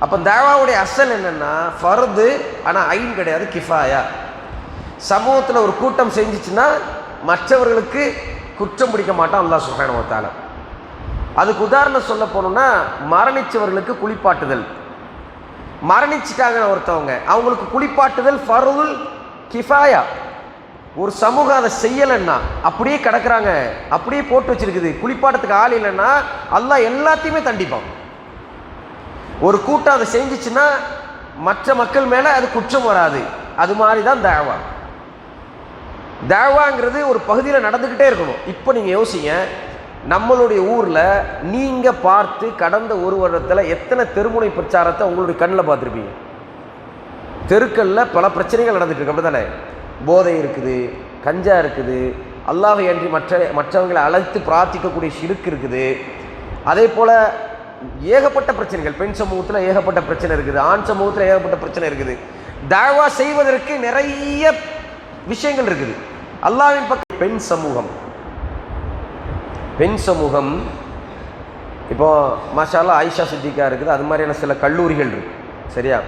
அப்போ தாவாவுடைய அசல் என்னன்னா ஃபர்து, ஆனால் ஐன் கிடையாது, கிஃபாயா. சமூகத்தில் ஒரு கூட்டம் செஞ்சிச்சுன்னா மற்றவர்களுக்கு குற்றம் பிடிக்க மாட்டான் அல்லாஹ் சுப்ஹானஹு வ தஆலா. அதுக்கு உதாரணம் சொல்ல போனோம்னா, மரணிச்சவர்களுக்கு குளிப்பாட்டுதல். மரணிச்சிட்டாங்க ஒருத்தவங்க, அவங்களுக்கு குளிப்பாட்டுதல் ஃபர்துல் கிஃபாயா. ஒரு சமூகம் அதை செய்யலைன்னா அப்படியே கிடக்குறாங்க, அப்படியே போட்டு வச்சிருக்குது, குளிப்பாட்டத்துக்கு ஆள் இல்லைன்னா அல்லாஹ் எல்லாத்தையுமே தண்டிப்பான். ஒரு கூட்டம் அதை செஞ்சிச்சுன்னா மற்ற மக்கள் மேலே அது குற்றம் வராது. அது மாதிரி தான் தாவா. தாவாங்கிறது ஒரு பகுதியில் நடந்துக்கிட்டே இருக்கணும். இப்போ நீங்கள் யோசிங்க, நம்மளுடைய ஊரில் நீங்கள் பார்த்து கடந்த ஒரு வருடத்தில் எத்தனை தெருமுனை பிரச்சாரத்தை உங்களுடைய கண்ணில் பார்த்துருப்பீங்க. தெருக்களில் பல பிரச்சனைகள் நடந்துட்டு இருக்கு, அப்படி தானே? போதை இருக்குது, கஞ்சா இருக்குது, அல்லாஹை அன்றி மற்றவங்களை அழைத்து பிரார்த்திக்கக்கூடிய ஷிர்க் இருக்குது. அதே போல் ஏகப்பட்ட பிரச்சனைகள், பெண் சமூகத்தில் ஏகப்பட்ட பிரச்சனை இருக்குது, ஆண் சமூகத்தில் ஏகப்பட்ட பிரச்சனை இருக்குது. தாவா செய்வதற்கு நிறைய விஷயங்கள் இருக்குது. அல்லாஹ்வின் பக்கம் பெண் சமூகம் இப்போ மாஷாஅல்லாஹ் ஆயிஷா சித்திகா இருக்குது, அது மாதிரியான சில கல்லூரிகள் இருக்கு, சரியா?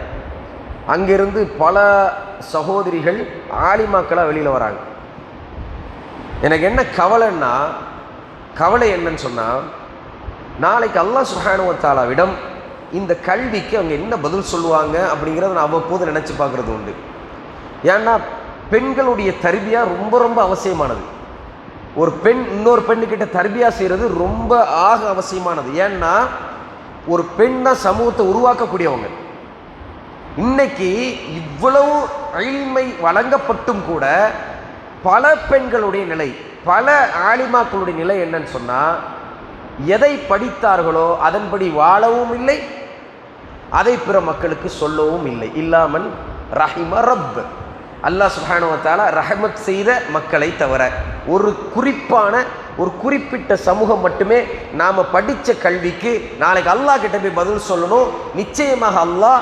அங்கிருந்து பல சகோதரிகள் ஆலிமாக்களாக வெளியில் வராங்க. எனக்கு என்ன கவலை என்னன்னு சொன்னால், நாளைக்கு அல்லாஹ் சுப்ஹானஹு வ தஆலாவிடம் இந்த கல்விக்கு அவங்க என்ன பதில் சொல்லுவாங்க அப்படிங்கிறத நான் அவ்வப்போது நினச்சி பார்க்குறது உண்டு. ஏன்னா பெண்களுடைய தர்பியா ரொம்ப ரொம்ப அவசியமானது. ஒரு பெண் இன்னொரு பெண்ணுக்கிட்ட தர்பியா செய்கிறது ரொம்ப அவசியமானது. ஏன்னா ஒரு பெண் தான் சமூகத்தை உருவாக்கக்கூடியவங்க. இன்னைக்கு இவ்வளவு இல்மை வழங்கப்பட்டும் கூட பல பெண்களுடைய நிலை, பல ஆலிமாக்களுடைய நிலை என்னன்னு சொன்னால், எதை படித்தார்களோ அதன்படி வாழவும் இல்லை, அதை பிற மக்களுக்கு சொல்லவும் இல்லை. இல்லாமன் ரஹிம ரப், அல்லாஹ் சுப்ஹானஹு வ தஆலா ரஹமத் செய்த மக்களை தவிர ஒரு குறிப்பிட்ட சமூகம் மட்டுமே நாம் படித்த கல்விக்கு நாளைக்கு அல்லாஹ் கிட்ட போய் பதில் சொல்லணும். நிச்சயமாக அல்லாஹ்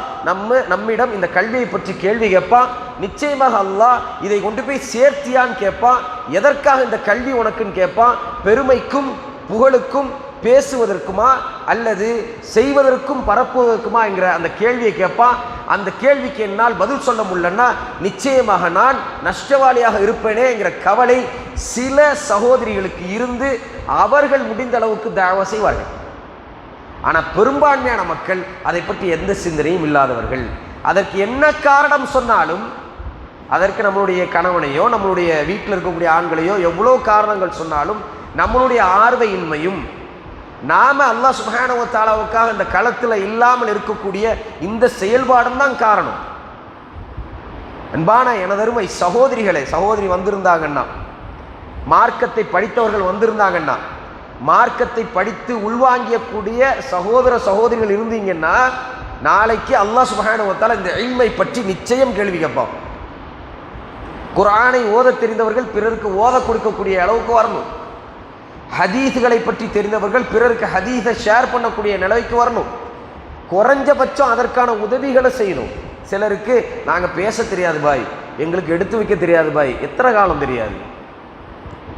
நம்மிடம் இந்த கல்வியை பற்றி கேள்வி கேட்பான். நிச்சயமாக அல்லாஹ் இதை கொண்டு போய் சேர்த்தியான்னு கேட்பான். எதற்காக இந்த கல்வி உனக்குன்னு கேட்பான். பெருமைக்கும் புகழுக்கும் பேசுவதற்குமா அல்லது செய்வதற்கும் பரப்புவதற்குமா என்கிற அந்த கேள்வியை கேட்பான். அந்த கேள்விக்கு என்னால் பதில் சொல்ல முடியலன்னா நிச்சயமாக நான் நஷ்டவாளியாக இருப்பேனே என்கிற கவலை சில சகோதரிகளுக்கு இருந்து அவர்கள் முடிந்த அளவுக்கு தாவா செய்வார்கள். ஆனால் பெரும்பான்மையான மக்கள் அதை பற்றி எந்த சிந்தனையும் இல்லாதவர்கள். அதற்கு என்ன காரணம் சொன்னாலும், அதற்கு நம்மளுடைய கணவனையோ நம்மளுடைய வீட்டில் இருக்கக்கூடிய ஆண்களையோ எவ்வளோ காரணங்கள் சொன்னாலும், நம்மளுடைய ஆர்வையின்மையும் நாம அல்லாஹ் சுப்ஹானஹு வ தஆலாவுக்காக இந்த களத்தில் இல்லாமல் இருக்கக்கூடிய இந்த செயல்பாடும் தான் காரணம். அன்பான எனதருமை சகோதரி வந்திருந்தாங்கன்னா, மார்க்கத்தை படித்தவர்கள் வந்திருந்தாங்கன்னா, மார்க்கத்தை படித்து உள்வாங்கியக்கூடிய சகோதரிகள் இருந்தீங்கன்னா, நாளைக்கு அல்லாஹ் சுப்ஹானஹு வ தஆலா இந்த இல்மை பற்றி நிச்சயம் கேள்வி கேட்பான். குர்ஆனை ஓத தெரிந்தவர்கள் பிறருக்கு ஓத கொடுக்கக்கூடிய அளவுக்கு வரணும். ஹதீஸ்களை பற்றி தெரிந்தவர்கள் பிறருக்கு ஹதீஸை ஷேர் பண்ணக்கூடிய நிலைக்கு வரணும். குறைஞ்சபட்சம் அதற்கான உதவிகளை செய்யணும். சிலருக்கு நாங்கள் பேச தெரியாது பாய், எங்களுக்கு எடுத்து வைக்க தெரியாது பாய். எத்தனை காலம் தெரியாது?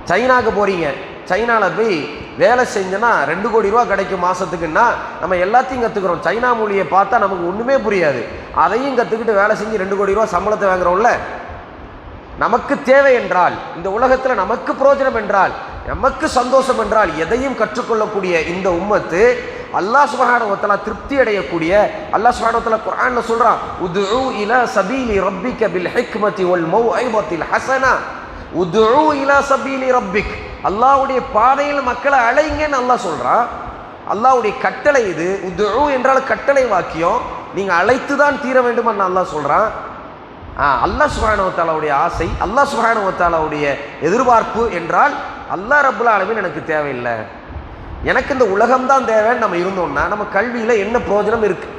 சைனாவுக்கு போகிறீங்க, சைனாவில் போய் வேலை செஞ்சோன்னா 2 கோடி ரூபா கிடைக்கும் மாதத்துக்குன்னா நம்ம எல்லாத்தையும் கற்றுக்குறோம். சைனா மொழியை பார்த்தா நமக்கு ஒன்றுமே புரியாது. அதையும் கற்றுக்கிட்டு வேலை செஞ்சு 2 கோடி ரூபா சம்பளத்தை வாங்குறோம்ல. நமக்கு தேவை என்றால், இந்த உலகத்தில் நமக்கு பிரயோஜனம் என்றால், நமக்கு சந்தோஷம் என்றால் எதையும் கற்றுக்கொள்ளக்கூடிய இந்த உம்மத்து அல்லாஹ் சுப்ஹானஹு வ தஆலா திருப்தி அடையக்கூடிய, அல்லாஹ் சுப்ஹானஹு வ தஆலா குர்ஆன்ல சொல்றான், உதுஉ இலா சபீலி ரப்பிக பில் ஹிக்மதி வல் மௌஇபத்தில் ஹஸனா. உதுஉ இலா சபீலி ரப்பிக், அல்லாஹ்வுடைய பாதையில் மக்களை அழைங்கன்னு அல்லாஹ் சொல்றான். அல்லாஹ்வுடைய கட்டளை இது. உதுஉ என்றால் கட்டளை வாக்கியம், நீங்க அழைத்து தான் தீர வேண்டும்னு அல்லாஹ் சொல்றான். அல்லாஹ் சுப்ஹானஹு வ தஆலாவுடைய ஆசை, அல்லாஹ் சுப்ஹானஹு வ தஆலாவுடைய எதிர்பார்ப்பு என்றால் அல்லாஹ் ரப்புல் ஆலமீன் எனக்கு தேவையில்லை, எனக்கு இந்த உலகம்தான் தேவைன்னு நம்ம இருந்தோம்னா நம்ம கல்வியில் என்ன பிரயோஜனம் இருக்கு?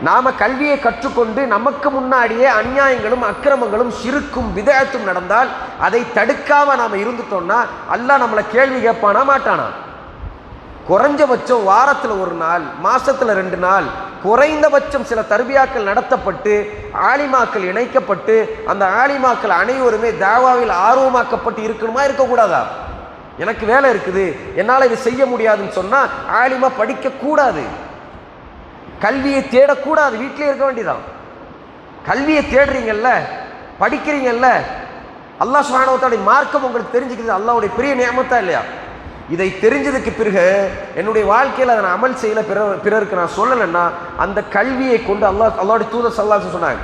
நாம கல்வியை கற்றுக்கொண்டு நமக்கு முன்னாடியே அநியாயங்களும் அக்கிரமங்களும் ஷிருக்கும் பிதஅத்தும் நடந்தால் அதை தடுக்காம நாம இருந்துட்டோம்னா அல்லாஹ் நம்மளை கேள்வி கேட்பானா மாட்டானா? குறைஞ்சபட்சம் வாரத்தில் ஒரு நாள், மாசத்துல 2 நாள், குறைந்தபட்சம் சில தர்பியாக்கள் நடத்தப்பட்டு ஆலிமாக்கள் இணைக்கப்பட்டு அந்த ஆலிமாக்கள் அனைவருமே தாவாவில் ஆர்வமாக்கப்பட்டு இருக்கணுமா இருக்கக்கூடாதா? எனக்கு வேலை இருக்குது, என்னால் இது செய்ய முடியாதுன்னு சொன்னா ஆலிமா படிக்க கூடாது, கல்வியை தேடக்கூடாது, வீட்டிலே இருக்க வேண்டியதான். கல்வியை தேடுறீங்கல்ல, படிக்கிறீங்கல்ல, அல்லாஹ் சுப்ஹானஹு வ தஆலா மார்க்கம் உங்களுக்கு தெரிஞ்சுக்கிறது அல்லாஹ்வுடைய பெரிய நியமத்தா இல்லையா? இதை தெரிஞ்சதுக்கு பிறகு என்னுடைய வாழ்க்கையில் அதை நான் அமல் செய்யல, பிறருக்கு நான் சொல்லலைன்னா அந்த கல்வியை கொண்டு அல்லாஹ்வுடைய தூதர் ஸல்லல்லாஹு அலைஹி வஸல்லம் சொன்னாங்க,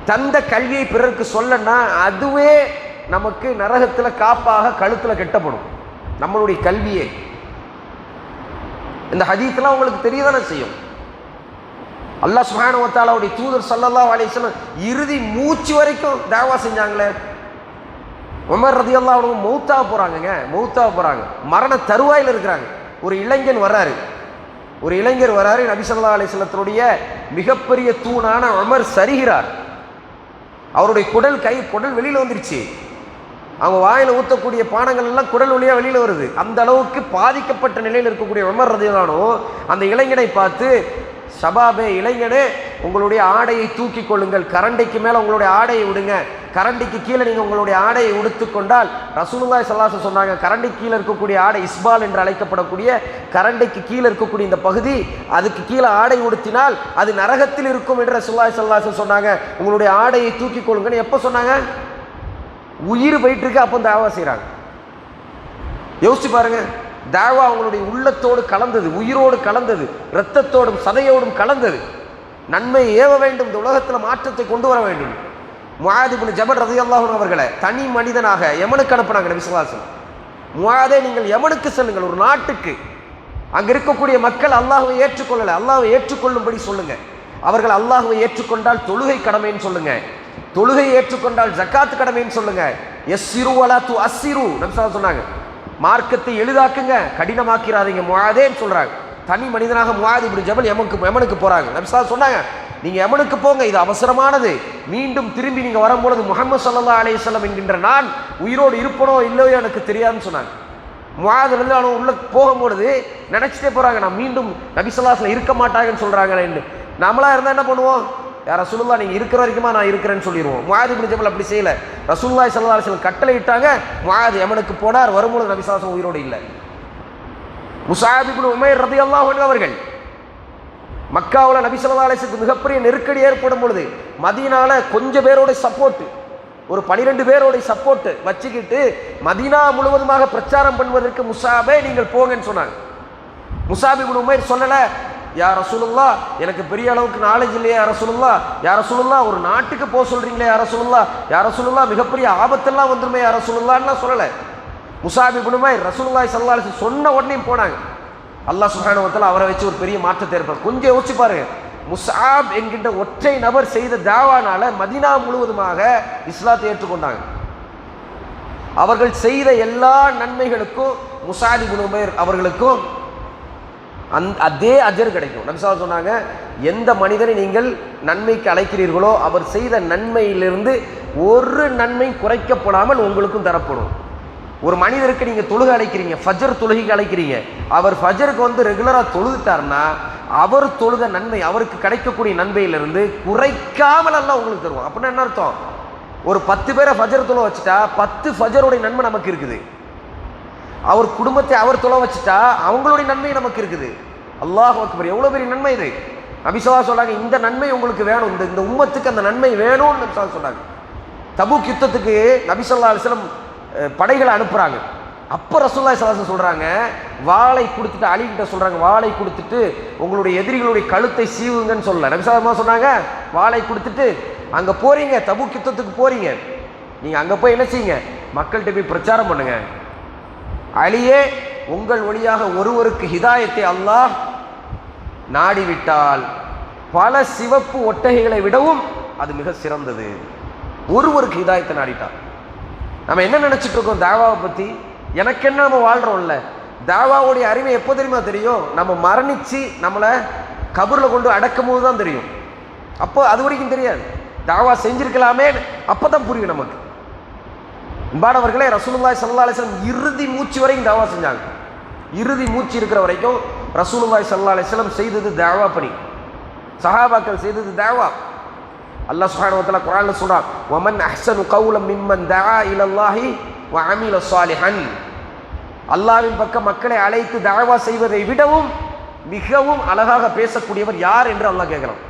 தந்த கல்வியை பிறருக்கு சொல்லன்னா அதுவே நமக்கு நரகத்தில் காப்பாக கழுத்தில் கெட்டப்படும். நம்மளுடைய கல்வியை, இந்த ஹதீஸ்லாம் உங்களுக்கு தெரியதானே செய்யும். அல்லாஹ் சுப்ஹானஹு வ தஆலாவுடைய தூதர் ஸல்லல்லாஹு அலைஹி வஸல்லம் இறுதி மூச்சு வரைக்கும் தாவா செஞ்சாங்களே. உமர் ரலியல்லாஹு அன்ஹு மௌத்தா போறாங்க, மரண தருவாயில் இருக்கிறாங்க. ஒரு இளைஞர் வராரு, நபி ஸல்லல்லாஹு அலைஹி வஸல்லத்துடைய மிகப்பெரிய தூணான உமர் சரிகிறார். அவருடைய குடல் வெளியில வந்துருச்சு. அவங்க வாயில ஊற்றக்கூடிய பானங்கள் எல்லாம் குடல் வழியா வெளியில வருது. அந்த அளவுக்கு பாதிக்கப்பட்ட நிலையில் இருக்கக்கூடிய உமர் ரலியல்லாஹு அன்ஹு அந்த இளைஞனை பார்த்து, ஷபாபே, இளைஞனே, உங்களுடைய ஆடையை தூக்கி கொள்ளுங்கள், கரண்டைக்கு மேல உங்களுடைய ஆடையை விடுங்க, கரண்டிக்கு கீழே நீங்க உங்களுடைய ஆடையை உடுத்துக்கொண்டால், ரசூலுல்லாஹி ஸல்லல்லாஹு அலைஹி வஸல்லம் சொன்னாங்க, கரண்டிக்கு கீழே இருக்கக்கூடிய ஆடை இஸ்பால் என்று அழைக்கப்படக்கூடிய கரண்டிக்கு கீழே இருக்கக்கூடிய இந்த பகுதி, அதுக்கு கீழே ஆடை உடுத்தினால் அது நரகத்தில் இருக்கும் என்று ரசூலுல்லாஹி ஸல்லல்லாஹு அலைஹி வஸல்லம் சொன்னாங்க. உங்களுடைய ஆடையை தூக்கி கொள்ளுங்கன்னு எப்போ சொன்னாங்க? உயிர் போயிட்டு இருக்கு, அப்போ தாவா செய்கிறாங்க. யோசிச்சு பாருங்க, தாவா அவங்களுடைய உள்ளத்தோடு கலந்தது, உயிரோடு கலந்தது, இரத்தத்தோடும் சதையோடும் கலந்தது. நன்மை ஏவ வேண்டும், இந்த உலகத்தில் மாற்றத்தை கொண்டு வர வேண்டும். முஆத் இப்னு ஜபல் ரலியல்லாஹு அன்ஹு அவர்களை தனி மனிதனாக யமனுக்கு அனுப்புனாங்க நபி ஸல்லல்லாஹு அலைஹி வஸல்லம். முஆதே, நீங்கள் யமனுக்கு செல்லுங்கள், ஒரு நாட்டுக்கு. அங்க இருக்கக்கூடிய மக்கள் அல்லாஹ்வை ஏற்றுக்கொள்ளல, அல்லாஹ்வை ஏற்றுக்கொள்ளும்படி சொல்லுங்க. அவர்கள் அல்லாஹ்வை ஏற்றுக்கொண்டால் தொழுகை கடமைன்னு சொல்லுங்க, தொழுகை ஏற்றுக்கொண்டால் ஜக்காத் கடமைன்னு சொல்லுங்க. யஸ்ஸிரு வலா துஅஸ்ஸிரு நபி ஸல்லல்லாஹு அலைஹி சொன்னாங்க, மார்க்கத்தை எளிதாக்குங்க, கடினமாக்கிறாதீங்க முஆதேன்னு சொல்றாங்க. தனி மனிதனாக முஆத் இப்னு ஜபல் யமனுக்கு போறாங்க. நபி ஸல்லல்லாஹு அலைஹி சொன்னாங்க, நீங்க யமனுக்கு போங்க, இது அவசரமானது, மீண்டும் திரும்பி நீங்க வரும்பொழுது முஹம்மது ஸல்லல்லாஹு அலைஹி வஸல்லம் என்கின்ற நான் உயிரோடு இருப்பனோ இல்லையோ எனக்கு தெரியாதுன்னு சொன்னாங்க. முஆத் ரலியல்லாஹு அன்ஹு உள்ள போகும்பொழுது நினைச்சிட்டே போறாங்க, நான் மீண்டும் நபி ஸல்லல்லாஹு அலைஹி வஸல்லம் இருக்க மாட்டாங்கன்னு சொல்றாங்களேன்னு. நம்மளா இருந்தா என்ன பண்ணுவோம்? யார் ரசூலுல்லாஹ் நீங்க இருக்கிற வரைக்குமா நான் இருக்கிறேன்னு சொல்லிடுவோம். முஆத் இப்னு ஜபல் அப்படி செய்யல. ரசூலுல்லாஹி ஸல்லல்லாஹு அலைஹி வஸல்லம் கட்டளை இட்டாங்க, முஆத் யமனுக்கு போனார். வரும்பொழுது நபி ஸல்லல்லாஹு அலைஹி வஸல்லம் உயிரோடு இல்லை. முஸஅப் இப்னு உமைர் ரலியல்லாஹு அன்ஹு அவர்கள் மக்காவில் நபி ஸல்லல்லாஹு அலைஹி வஸல்லம் மிகப்பெரிய நெருக்கடி ஏற்படும் பொழுது மதீனால கொஞ்சம் பேரோட சப்போர்ட், ஒரு 12 பேரோட சப்போர்ட் வச்சுக்கிட்டு மதீனா முழுவதுமாக பிரச்சாரம் பண்ணுவதற்கு முஸஅபே நீங்கள் போங்கன்னு சொன்னாங்க. முஸஅப் இப்னு உமைர் சொல்லல, யா ரசூலுல்லாஹ் எனக்கு பெரிய அளவுக்கு நாலேஜ் இல்லையா ரசூலுல்லாஹ், யா ரசூலுல்லாஹ் ஒரு நாட்டுக்கு போக சொல்றீங்களே யா ரசூலுல்லாஹ், யா ரசூலுல்லாஹ் மிகப்பெரிய ஆபத்தெல்லாம் வந்துருமே யா ரசூலுல்லாஹ்லாம் சொல்லல. முஸஅப் இப்னு உமைர் ரசூலுல்லாஹி ஸல்லல்லாஹு அலைஹி வஸல்லம் சொன்ன உடனே போனாங்க. அல்லாஹ் சுப்ஹானஹு வ தஆலா அவரை வச்சு ஒரு பெரிய மாற்றத்தை ஏற்படும். கொஞ்சம் யோசிச்சு பாருங்க, முஸஅப் என்கின்ற ஒற்றை நபர் செய்த தாவானால மதீனா முழுவதுமாக இஸ்லாத்தை ஏற்றுக்கொண்டாங்க. அவர்கள் செய்த எல்லா நன்மைகளுக்கும் முஸஅப் இப்னு உமைர் அவர்களுக்கும் அதே அஜர் கிடைக்கும். நபி ஸல்லல்லாஹு அலைஹி வஸல்லம் சொன்னாங்க, எந்த மனிதனை நீங்கள் நன்மைக்கு அழைக்கிறீர்களோ அவர் செய்த நன்மையிலிருந்து ஒரு நன்மை குறைக்கப்படாமல் உங்களுக்கும் தரப்படும். ஒரு மனிதருக்கு நீங்க தொழுகை அழைக்கிறீங்க, ஃபஜர் தொழுகைக்கு அழைக்கிறீங்க, அவர் ஃபஜருக்கு ரெகுலரா தொழுதுட்டார்னா அவர் தொழுத நன்மை, அவருக்கு கிடைக்கக்கூடிய நன்மையிலிருந்து குறைக்காமல் எல்லாம் உங்களுக்கு தருவோம். அப்படின்னா என்ன அர்த்தம்? ஒரு 10 பேரை ஃபஜர் தொழ வச்சுட்டா 10 ஃபஜருடைய நன்மை நமக்கு இருக்குது. அவர் குடும்பத்தை அவர் தொழ வச்சுட்டா அவங்களுடைய நன்மை நமக்கு இருக்குது. அல்லாஹ் அக்பர், எவ்வளவு பெரிய நன்மை இது! நபி ஸல்லல்லாஹு அலைஹி சொல்றாங்க, இந்த நன்மை உங்களுக்கு வேணும், இந்த உம்மத்துக்கு அந்த நன்மை வேணும்னு நபி ஸல்லல்லாஹு சொன்னாங்க. தபூக் யுத்தத்துக்கு நபி ஸல்லல்லாஹு அலைஹி வஸல்லம் படைகளை அனுப்புறாங்க. அப்ப ரசூலுல்லாஹி ஸல்லல்லாஹு அலைஹி சொல்றாங்க, வாளை கொடுத்துட்டு அலி கிட்ட சொல்றாங்க, வாளை கொடுத்துட்டு உங்களுடைய எதிரிகளுடைய கழுத்தை சீவுங்கன்னு சொல்லல. நபி ஸல்லல்லாஹு அலைஹி சொன்னாங்க, வாளை கொடுத்துட்டு அங்க போறீங்க, தபூக் யுத்தத்துக்கு போறீங்க, நீங்க அங்க போய் என்ன செய்யுங்க, மக்கள்கிட்ட போய் பிரச்சாரம் பண்ணுங்க. அலியே, உங்கள் வழியாக ஒருவருக்கு ஹிதாயத்தை அல்லாஹ் நாடிவிட்டால் பல சிவப்பு ஒட்டகைகளை விடவும் அது மிக சிறந்தது. ஒருவருக்கு ஹிதாயத்தை நாடிட்டான். நம்ம என்ன நினைச்சிட்டு இருக்கோம் தாவாவை பத்தி? எனக்கு என்ன, நம்ம வாழ்றோம்ல, தாவாவுடைய அருமை எப்போ தெரியுமா தெரியும்? நம்ம மரணிச்சு நம்மளை கபூரில் கொண்டு அடக்கும் போது தான் தெரியும். அப்போ அது வரைக்கும் தெரியாது. தாவா செஞ்சிருக்கலாமே அப்பதான் புரியும் நமக்கு. அன்பானவர்களே, ரசூலுல்லாஹி ஸல்லல்லாஹு அலைஹி வஸல்லம் இறுதி மூச்சு வரைக்கும் தாவா செஞ்சாங்க. இறுதி மூச்சு இருக்கிற வரைக்கும் ரசூலுல்லாஹி ஸல்லல்லாஹு அலைஹி வஸல்லம் செய்தது தாவா பணி, சஹாபாக்கள் செய்தது தாவா. அல்லாஹ் சுப்ஹானஹு வ தஆலா குர்ஆன்ல சொல்றான், வமன் அஹ்ஸனு கௌலம் மிம்மன் தஆ இலல்லாஹி வ அமில ஸாலிஹன். அல்லாஹ்வின் பக்கம் மக்களை அழைத்து தாவா செய்வதை விடவும் மிகவும் அழகாக பேசக்கூடியவர் யார் என்று அல்லாஹ் கேட்கிறான்.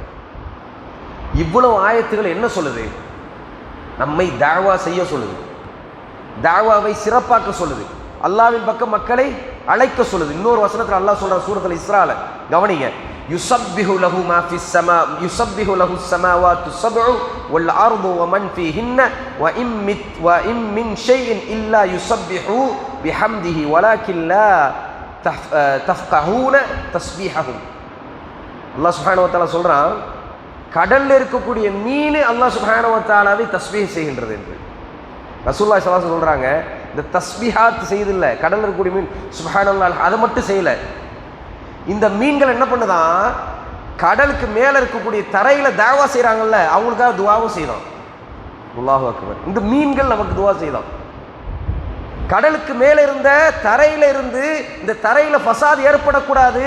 இவ்வளவு ஆயத்துகள் என்ன சொல்லுது? நம்மை தாவா செய்ய சொல்லுது, தாவாவை சிறப்பாக்க சொல்லுது, அல்லாஹ்வின் பக்கம் மக்களை அழைக்க சொல்லுது. இன்னொரு வசனத்தில் அல்லாஹ் சொல்ற சூரத்துல் இஸ்ரால கவனிங்க, யுஸப்பிஹு லஹு மா ஃபிஸ் ஸமா யுஸப்பிஹு லஹு ஸமாவாத்து ஸப்உ வல் அர்து வ மன் ஃபீஹின்ன வ இம் மின் ஷைஇன் இல்லா யுஸப்பிஹு பிஹம்திஹி வலாக்கின் லா தஃப்கஹூன தஸ்பீஹஹும். அல்லாஹ் சுப்ஹானஹு வ தஆலா சொல்றான், கடல்ல இருக்கக்கூடிய மீன் அல்லாஹ் சுப்ஹானஹு வ தஆலாவை தஸ்பீஹ் செய்கின்றது என்று. ரசூலுல்லாஹி ஸல்லல்லாஹு அலைஹி வஸல்லம் சொல்றாங்க, இந்த தஸ்பீஹாத் செய்தில்ல, கடல்ல இருக்கக்கூடிய மீன் சுப்ஹானல்லாஹ் அதை மட்டும் செய்யல. இந்த மீன்கள் என்ன பண்ணுதான், கடலுக்கு மேல இருக்கக்கூடிய தரையில தாவா செய்யறாங்கல்ல, அவங்களுக்காக துவாவும் செய்தான். அல்லாஹு அக்பர். இந்த மீன்கள் நமக்கு துவா செய்தான். கடலுக்கு மேல இருந்த தரையில இருந்து, இந்த தரையில ஃபசாத் ஏற்படக்கூடாது,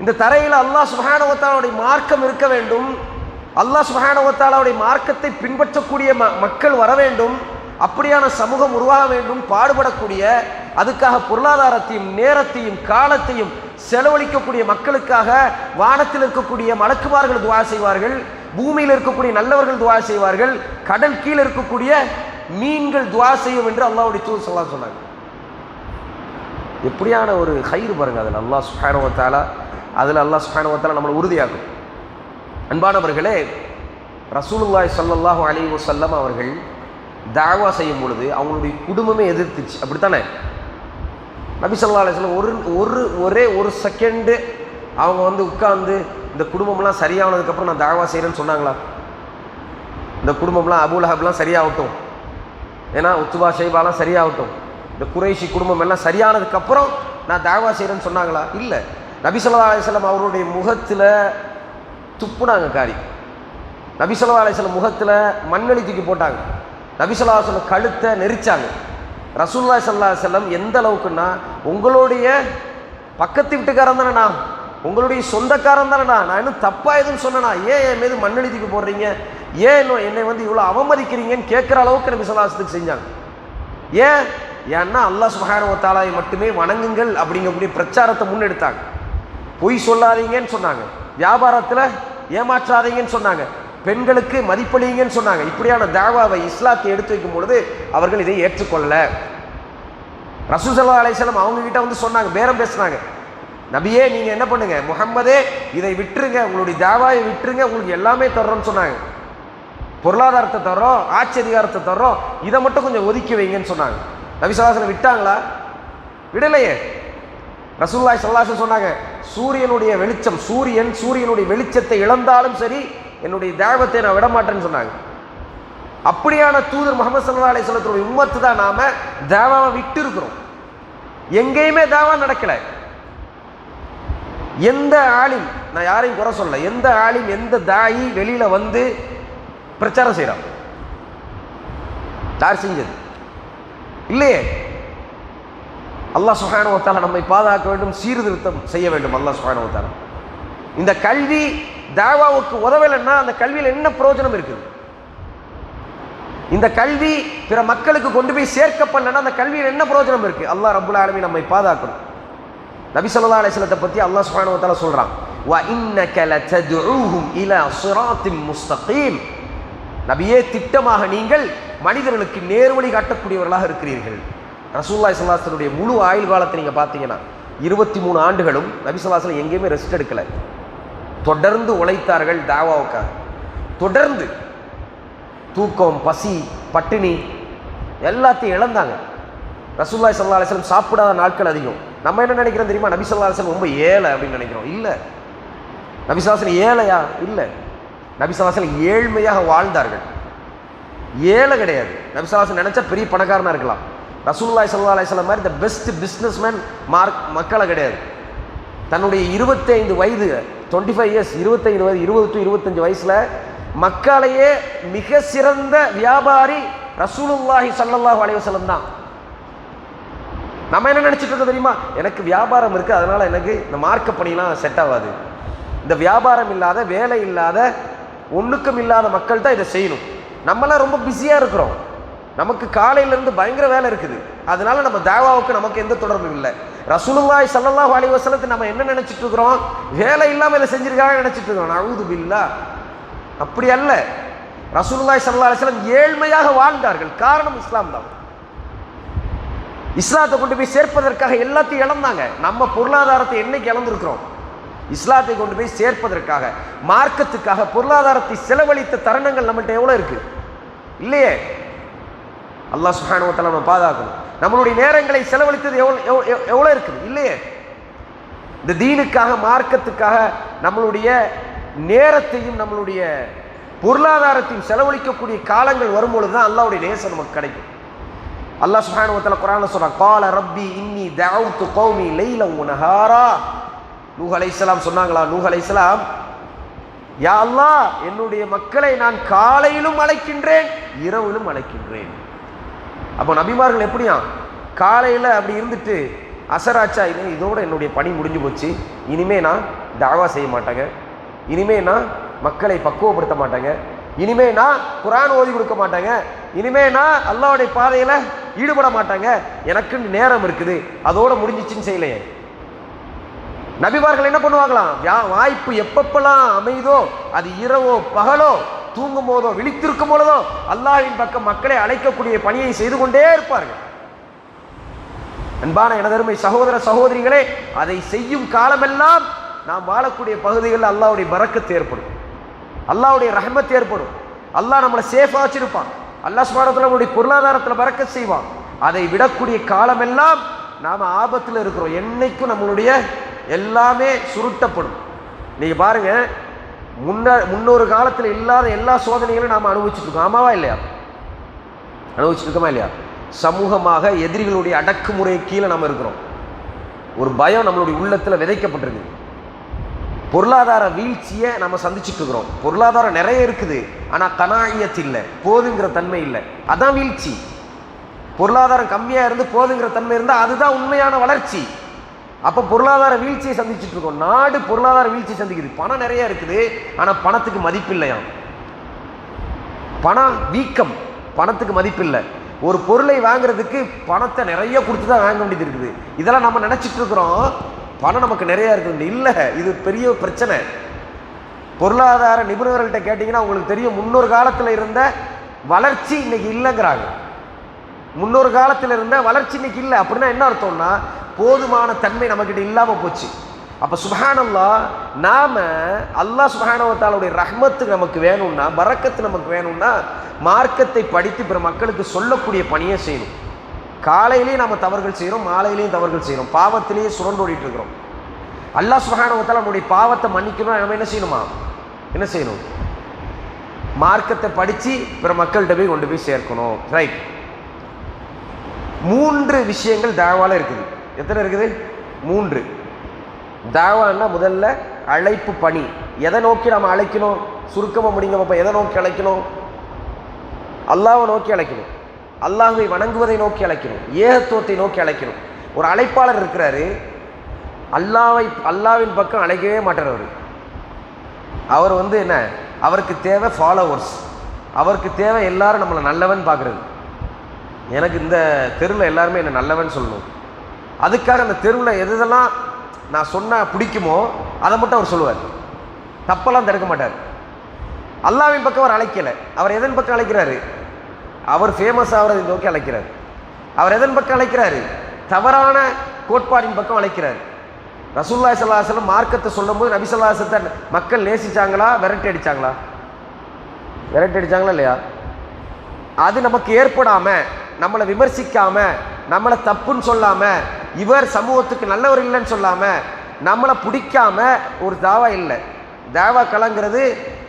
இந்த தரையில அல்லாஹ் சுப்ஹானஹு வ தஆலாவுடைய மார்க்கம் இருக்க வேண்டும், அல்லாஹ் சுப்ஹானஹு வ தஆலாவுடைய மார்க்கத்தை பின்பற்றக்கூடிய மக்கள் வர வேண்டும், அப்படியான சமூகம் உருவாக வேண்டும், பாடுபடக்கூடிய, அதுக்காக பொருளாதாரத்தையும் நேரத்தையும் காலத்தையும் செலவழிக்கக்கூடிய மக்களுக்காக வானத்தில் இருக்கக்கூடிய மலக்குமார்கள் துஆ செய்வார்கள், பூமியில் இருக்கக்கூடிய நல்லவர்கள் துஆ செய்வார்கள், கடல் கீழே இருக்கக்கூடிய மீன்கள் துஆ செய்யும் என்று அல்லாஹ்வுடைய தூதர் ஸல்லல்லாஹு அலைஹி வஸல்லம் சொன்னாங்க. எப்படியான ஒரு ஹைர் பாருங்க. அதில் அல்லாஹ் சுப்ஹானஹு வ தஆலா அல்லாஹ் சுப்ஹானஹு வ தஆலா நம்மளை உறுதியாகும். அன்பானவர்களே, ரசூலுல்லாஹி ஸல்லல்லாஹு அலைஹி வஸல்லம் அவர்கள் தாவா செய்யும் பொழுது அவங்களுடைய குடும்பமே எதிர்த்துச்சு, அப்படித்தானே? நபி ஸல்லல்லாஹு அலைஹி வஸல்லம் ஒரே ஒரு செகண்டு அவங்க உட்கார்ந்து இந்த குடும்பம்லாம் சரியானதுக்கப்புறம் நான் தாவா செய்கிறேன்னு சொன்னாங்களா? இந்த குடும்பம்லாம் அபூ லஹப்லாம் சரியாகட்டும், ஏன்னா உத்பா ஷைபாலாம் சரியாகட்டும், இந்த குறைஷி குடும்பம் எல்லாம் சரியானதுக்கப்புறம் நான் தாவா செய்கிறேன்னு சொன்னாங்களா? இல்லை. நபி ஸல்லல்லாஹு அலைஹி வஸல்லம் அவருடைய முகத்தில் துப்புனாங்க காரி, நபி ஸல்லல்லாஹு அலைஹி வஸல்லம் முகத்தில் மண்ணெளி தூக்கி போட்டாங்க, நபி ஸல்லல்லாஹு அலைஹி வஸல்லம் கழுத்தை நெரிச்சாங்க. ரசூலுல்லாஹி ஸல்லல்லாஹு அலைஹி வஸல்லம் எந்த அளவுக்குன்னா, உங்களுடைய பக்கத்து வீட்டுக்காரன் தானே நான், உங்களுடைய சொந்தக்காரன் தானே நான் இன்னும் தப்பா எதுவும் சொன்னேனா? ஏன் என் மீது மண்ணெளி தூக்கி போடுறீங்க, ஏன் என்னை இவ்வளோ அவமதிக்கிறீங்கன்னு கேட்குற அளவுக்கு நபி ஸல்லல்லாஹு அலைஹி வஸல்லம் செஞ்சாங்க. ஏன்னா அல்லாஹ் சுப்ஹானஹு வ தஆலாவை மட்டுமே வணங்குங்கள் அப்படிங்கக்கூடிய பிரச்சாரத்தை முன்னெடுத்தாங்க. பொய் சொல்லாதீங்கன்னு சொன்னாங்க, வியாபாரத்தில் ஏமாற்றாதீங்கன்னு சொன்னாங்க, பெண்களுக்கு மதிப்பளிங்கன்னு சொன்னாங்க. இப்படியான தாவாவை இஸ்லாத்தை எடுத்து வைக்கும் பொழுது அவர்கள் இதை ஏற்றுக்கொள்ளல. ரசூல் ஸல்லல்லாஹு அலைஹி வஸல்லம் அவங்க கிட்ட சொன்னாங்க, பேரம் பேசினாங்க, நபியே நீங்க என்ன பண்ணுங்க, முஹம்மதே இதை விட்டுருங்க, உங்களுடைய தாவாவை விட்டுருங்க, உங்களுக்கு எல்லாமே தர்றோம்னு சொன்னாங்க, பொருளாதாரத்தை தர்றோம், ஆட்சி அதிகாரத்தை தர்றோம், இதை மட்டும் கொஞ்சம் ஒதுக்கி வைங்கன்னு சொன்னாங்க. நபி ஸல்லல்லாஹு அலைஹி வஸல்லம் விட்டாங்களா? விடலையே. ரசூலுல்லாஹி ஸல்லல்லாஹு அலைஹி வஸல்லம் சொன்னாங்க, சூரியனுடைய வெளிச்சம், சூரியனுடைய வெளிச்சத்தை இழந்தாலும் சரி என்னுடைய தாவத்தை நான் விடமாட்டேன்னு சொன்னாங்க. அப்படியான தூதர் முஹம்மது ஸல்லல்லாஹு அலைஹி வஸல்லத்துடைய உம்மத்து தான் நாம தாவாவை விட்டு இருக்கிறோம். எங்கேயுமே தாவா நடக்கல. எந்த ஆலிம், நான் யாரையும் குறை சொல்ல, எந்த ஆலிம் எந்த தாயி வெளியில பிரச்சாரம் செய்யறான்? யார் செஞ்சது? இல்லையே. அல்லாஹ் சுப்ஹானஹு வ தஆலா நம்மை பாதுகாக்க வேண்டும், சீர்திருத்தம் செய்ய வேண்டும். அல்லாஹ் சுப்ஹானஹு வ தஆலா இந்த கல்வி தாவாவுக்கு உதவலைன்னா அந்த கல்வியில் என்ன பிரயோஜனம் இருக்குது? இந்த கல்வி பிற மக்களுக்கு கொண்டு போய் சேர்க்கப்படலைன்னா அந்த கல்வியில் என்ன பிரயோஜனம் இருக்கு? அல்லாஹ் ரப்புல் ஆலமீன் நம்மை பாதுகாக்கணும். நபி ஸல்லல்லாஹு அலைஹி வஸல்லத்தை பத்தி அல்லாஹ் சுப்ஹானஹு வ தஆலா சொல்றான், வ இன்னக லததுஊஹும் இலா ஸிராத்தின் முஸ்தகீம். நபியே, திட்டமாக நீங்கள் மனிதர்களுக்கு நேர்வழி காட்டக்கூடியவர்களாக இருக்கிறீர்கள். ரசூலுல்லாஹி ஸல்லல்லாஹு அலைஹி வஸல்லம் முழு ஆயுள் காலத்தை நீங்க பார்த்தீங்கன்னா 23 ஆண்டுகளும் நபி ஸல்லல்லாஹு அலைஹி வஸல்லம் எங்கேயுமே ரெஸ்ட் எடுக்கல, தொடர்ந்து உழைத்தார்கள் தாவாவுக்காக. தொடர்ந்து தூக்கம், பசி, பட்டினி எல்லாத்தையும் இழந்தாங்க. ரசூலுல்லாஹி ஸல்லல்லாஹு அலைஹி வஸல்லம் சாப்பிடாத நாட்கள் அதிகம். நம்ம என்ன நினைக்கிறோம் தெரியுமா? நபி ஸல்லல்லாஹு அலைஹி வஸல்லம் ரொம்ப ஏழை அப்படின்னு நினைக்கிறோம். இல்லை, நபி ஸல்லல்லாஹு அலைஹி வஸல்லம் ஏழையா? இல்லை. நபி ஸல்லல்லாஹு அலைஹி வஸல்லம் ஏழ்மையாக வாழ்ந்தார்கள். ஏழை கிடையாது. நபி ஸல்லல்லாஹு அலைஹி வஸல்லம் நினைச்சா பெரிய பணக்காரனா இருக்கலாம். ரசூலுல்லாஹி ஸல்லல்லாஹு அலைஹி வஸல்லம் மாதிரி த பெஸ்ட் பிஸ்னஸ்மேன் மக்களை கிடையாது. தன்னுடைய 25 வயது 25 இயர்ஸ் 25 வயது 20 to 25 வயசுல மக்களையே மிக சிறந்த வியாபாரி ரசூலுல்லாஹி ஸல்லல்லாஹு அலைஹி வஸல்லம் தான். நம்ம என்ன நினைச்சிட்டு இருக்கோம் தெரியுமா? எனக்கு வியாபாரம் இருக்கு, அதனால எனக்கு இந்த மார்க்க பணியெல்லாம் செட் ஆகாது. இந்த வியாபாரம் இல்லாத, வேலை இல்லாத, ஒண்ணுக்கும் இல்லாத மக்கள் தான் இதை செய்யணும். நம்மளாம் ரொம்ப பிஸியா இருக்கிறோம். நமக்கு காலையிலேருந்து பயங்கர வேலை இருக்குது. அதனால நம்ம தாவாவுக்கு நமக்கு எந்த தொடர்பும் இல்லை. ரசூலுல்லாஹி ஸல்லல்லாஹு அலைஹி வஸல்லத்தை நம்ம என்ன நினைச்சிட்டு இருக்கிறோம்? வேலை இல்லாமல் இதை செஞ்சிருக்காங்க நினைச்சிட்டு இருக்கிறோம். நஊது பில்லாஹ். அப்படி அல்ல. ரசூலுல்லாஹி ஸல்லல்லாஹு அலைஹி வஸல்லம் ஏழ்மையாக வாழ்ந்தார்கள். காரணம் இஸ்லாம் தான். இஸ்லாத்தை கொண்டு போய் சேர்ப்பதற்காக எல்லாத்தையும் இழந்தாங்க. நம்ம பொருளாதாரத்தை என்னைக்கு இழந்திருக்கிறோம்? இஸ்லாத்தை கொண்டு போய் சேர்ப்பதற்காக, மார்க்கத்துக்காக பொருளாதாரத்தை செலவழித்த தருணங்கள் நம்மள்கிட்ட எவ்வளோ இருக்கு? இல்லையே. அல்லாஹ் சுப்ஹானஹு வ தஆலா நம்ம பாதுகாக்கணும். நம்மளுடைய நேரங்களை செலவழித்தது எவ்வளோ இருக்குது? இல்லையே. இந்த தீனுக்காக, மார்க்கத்துக்காக நம்மளுடைய நேரத்தையும் நம்மளுடைய பொருளாதாரத்தையும் செலவழிக்கக்கூடிய காலங்கள் வரும்பொழுது தான் அல்லாஹ்வுடைய நேசம் நமக்கு கிடைக்கும். அல்லாஹ் சுப்ஹானஹு வ தஆலா குர்ஆன்ல சொல்றான், "கால ரப்பி இன்னி தஅவ்து கௌமி லைலன் வ நஹாரா." நூஹ் அலைஹிஸ்ஸலாம் சொன்னாங்களா? நூஹ் அலைஹிஸ்ஸலாம், யா அல்லாஹ், என்னுடைய மக்களை நான் காலையிலும் அழைக்கின்றேன், இரவிலும் அழைக்கின்றேன். அப்போ நபிமார்கள் எப்படியா? காலையில் அப்படி இருந்துட்டு அசராச்சா, இதோட என்னுடைய பணி முடிஞ்சு போச்சு, இனிமே நான் தாவா செய்ய மாட்டாங்க, இனிமே நான் மக்களை பக்குவப்படுத்த மாட்டாங்க, இனிமே நான் குர்ஆன் ஓதி கொடுக்க மாட்டாங்க, இனிமே நான் அல்லாஹ்வுடைய பாதையில் ஈடுபட மாட்டாங்க, எனக்குன்னு நேரம் இருக்குது, அதோட முடிஞ்சிச்சுன்னு செய்யலையே. நபிமார்கள் என்ன பண்ணுவாங்களாம்? வாய்ப்பு எப்பப்பெல்லாம் அமைதோ, அது இரவோ பகலோ, தூங்கும் போதோ விழித்திருக்கும் பொழுதோ அல்லாஹ்வின் பக்கம் மக்களை அழைக்கக்கூடிய பணியை செய்து கொண்டே இருப்பார்கள். அன்பான எனதருமை சகோதர சகோதரிகளே, அதை செய்யும் காலமெல்லாம் நாம் வாழக்கூடிய பகுதிகளில் அல்லாஹ்வுடைய பரக்கத் ஏற்படும், அல்லாஹ்வுடைய ரஹ்மத் ஏற்படும். அல்லாஹ் நம்மளை சேஃபா வச்சிருப்பான். அல்லாஹ் சுப்ஹானஹு வ தஆலா நம்முடைய பொருளாதாரத்தில் பரக்கத் செய்வான். அதை விடக்கூடிய காலமெல்லாம் நாம் ஆபத்தில் இருக்கிறோம். என்னைக்கும் நம்மளுடைய எல்லாமே சுருட்டப்படும். நீங்க பாருங்க, முன்னொரு காலத்தில் இல்லாத எல்லா சோதனைகளும் நாம் அனுபவிச்சுட்டு இருக்கோம். ஆமாவா இல்லையா? அனுபவிச்சுட்டு இருக்கோமா இல்லையா? சமூகமாக எதிரிகளுடைய அடக்குமுறை கீழே நம்ம இருக்கிறோம். ஒரு பயம் நம்மளுடைய உள்ளத்தில் விதைக்கப்பட்டிருக்கு. பொருளாதார வீழ்ச்சியை நம்ம சந்திச்சுட்டு இருக்கிறோம். பொருளாதாரம் நிறைய இருக்குது, ஆனால் கனாயியத் இல்லை, போதுங்கிற தன்மை இல்லை. அதான் வீழ்ச்சி. பொருளாதாரம் கம்மியாக இருந்து போதுங்கிற தன்மை இருந்தால் அதுதான் உண்மையான வளர்ச்சி. அப்போ பொருளாதார வீழ்ச்சியை சந்திச்சுட்டு இருக்கோம். நாடு பொருளாதார வீழ்ச்சி சந்திக்குது. பணம் நிறைய இருக்குது, ஆனால் பணத்துக்கு மதிப்பு இல்லையாம். பணம் வீக்கம், பணத்துக்கு மதிப்பு இல்லை. ஒரு பொருளை வாங்குறதுக்கு பணத்தை நிறைய கொடுத்து தான் வாங்க வேண்டியது இருக்குது. இதெல்லாம் நம்ம நினைச்சிட்டு இருக்கிறோம் பணம் நமக்கு நிறைய இருக்குது. இல்லை, இது பெரிய பிரச்சனை. பொருளாதார நிபுணர்கள்ட்ட கேட்டிங்கன்னா உங்களுக்கு தெரியும், முன்னொரு காலத்தில் இருந்த வளர்ச்சி இன்னைக்கு இல்லைங்கிறாங்க. முன்னொரு காலத்தில் இருந்த வளர்ச்சி இன்னைக்கு இல்லை. அப்படின்னா என்ன அர்த்தம்னா, போதுமான தன்மை நம்மகிட்ட இல்லாமல் போச்சு. அப்போ சுப்ஹானல்லாஹ், நாம அல்லாஹ் சுப்ஹானஹு வ தஆலாவுடைய ரஹ்மத்து நமக்கு வேணும்னா, பரக்கத்து நமக்கு வேணும்னா, மார்க்கத்தை படித்து பிற மக்களுக்கு சொல்லக்கூடிய பணியை செய்யணும். காலையிலேயும் நம்ம தவறுகள் செய்கிறோம், மாலையிலையும் தவறுகள் செய்கிறோம், பாவத்திலேயே சுரண்டோடிட்டு இருக்கிறோம். அல்லாஹ் சுப்ஹானஹு வ தஆலா நம்முடைய பாவத்தை மன்னிக்கணும். நம்ம என்ன செய்யணுமா? என்ன செய்யணும்? மார்க்கத்தை படித்து பிற மக்கள்கிட்ட போய் கொண்டு போய் சேர்க்கணும். ரைட். 3 விஷயங்கள் தாவால இருக்குது. எத்தனை இருக்குது? 3. தாவான்னா முதல்ல அழைப்பு பணி. எதை நோக்கி நம்ம அழைக்கணும்? சுருக்கமாக முடிங்க பார்ப்போம். எதை நோக்கி அழைக்கணும்? அல்லாஹ்வை நோக்கி அழைக்கணும். அல்லாஹ்வை வணங்குவதை நோக்கி அழைக்கணும். ஏகத்துவத்தை நோக்கி அழைக்கணும். ஒரு அழைப்பாளர் இருக்கிறாரு, அல்லாஹ்வின் பக்கம் அழைக்கவே மாட்டார். அவர் என்ன, அவருக்கு தேவை ஃபாலோவர்ஸ், அவருக்கு தேவை எல்லாரும் நம்மளை நல்லவன் பார்க்குறது. எனக்கு இந்த தெருவில் எல்லாருமே என்ன நல்லவன் சொல்லணும். அதுக்காக அந்த தெருவில் எதெல்லாம் நான் சொன்னால் பிடிக்குமோ அதை மட்டும் அவர் சொல்லுவார். தப்பெல்லாம் தடுக்க மாட்டார். அல்லாஹ்வின் பக்கம் அவர் அழைக்கலை. அவர் எதன் பக்கம் அழைக்கிறாரு? அவர் ஃபேமஸ் ஆகிறதை நோக்கி அழைக்கிறார். அவர் எதன் பக்கம் அழைக்கிறாரு? தவறான கோட்பாடின் பக்கம் அழைக்கிறார். ரசூலுல்லாஹி ஸல்லல்லாஹு அலைஹி வஸல்லம் மார்க்கத்தை சொல்லும்போது நபி ஸல்லல்லாஹு அலைஹி வஸல்லம் மக்கள் நேசிச்சாங்களா, விரட்டி அடிச்சாங்களா? விரட்டி அடிச்சாங்களா இல்லையா? அது நமக்கு ஏற்படாம, நம்மளை விமர்சிக்காம, நம்மளை தப்புன்னு சொல்லாம, இவர் சமூகத்துக்கு நல்லவர் இல்லைன்னு சொல்லாம, நம்மளை பிடிக்காம ஒரு தாவா இல்லை. தாவா களங்கிறது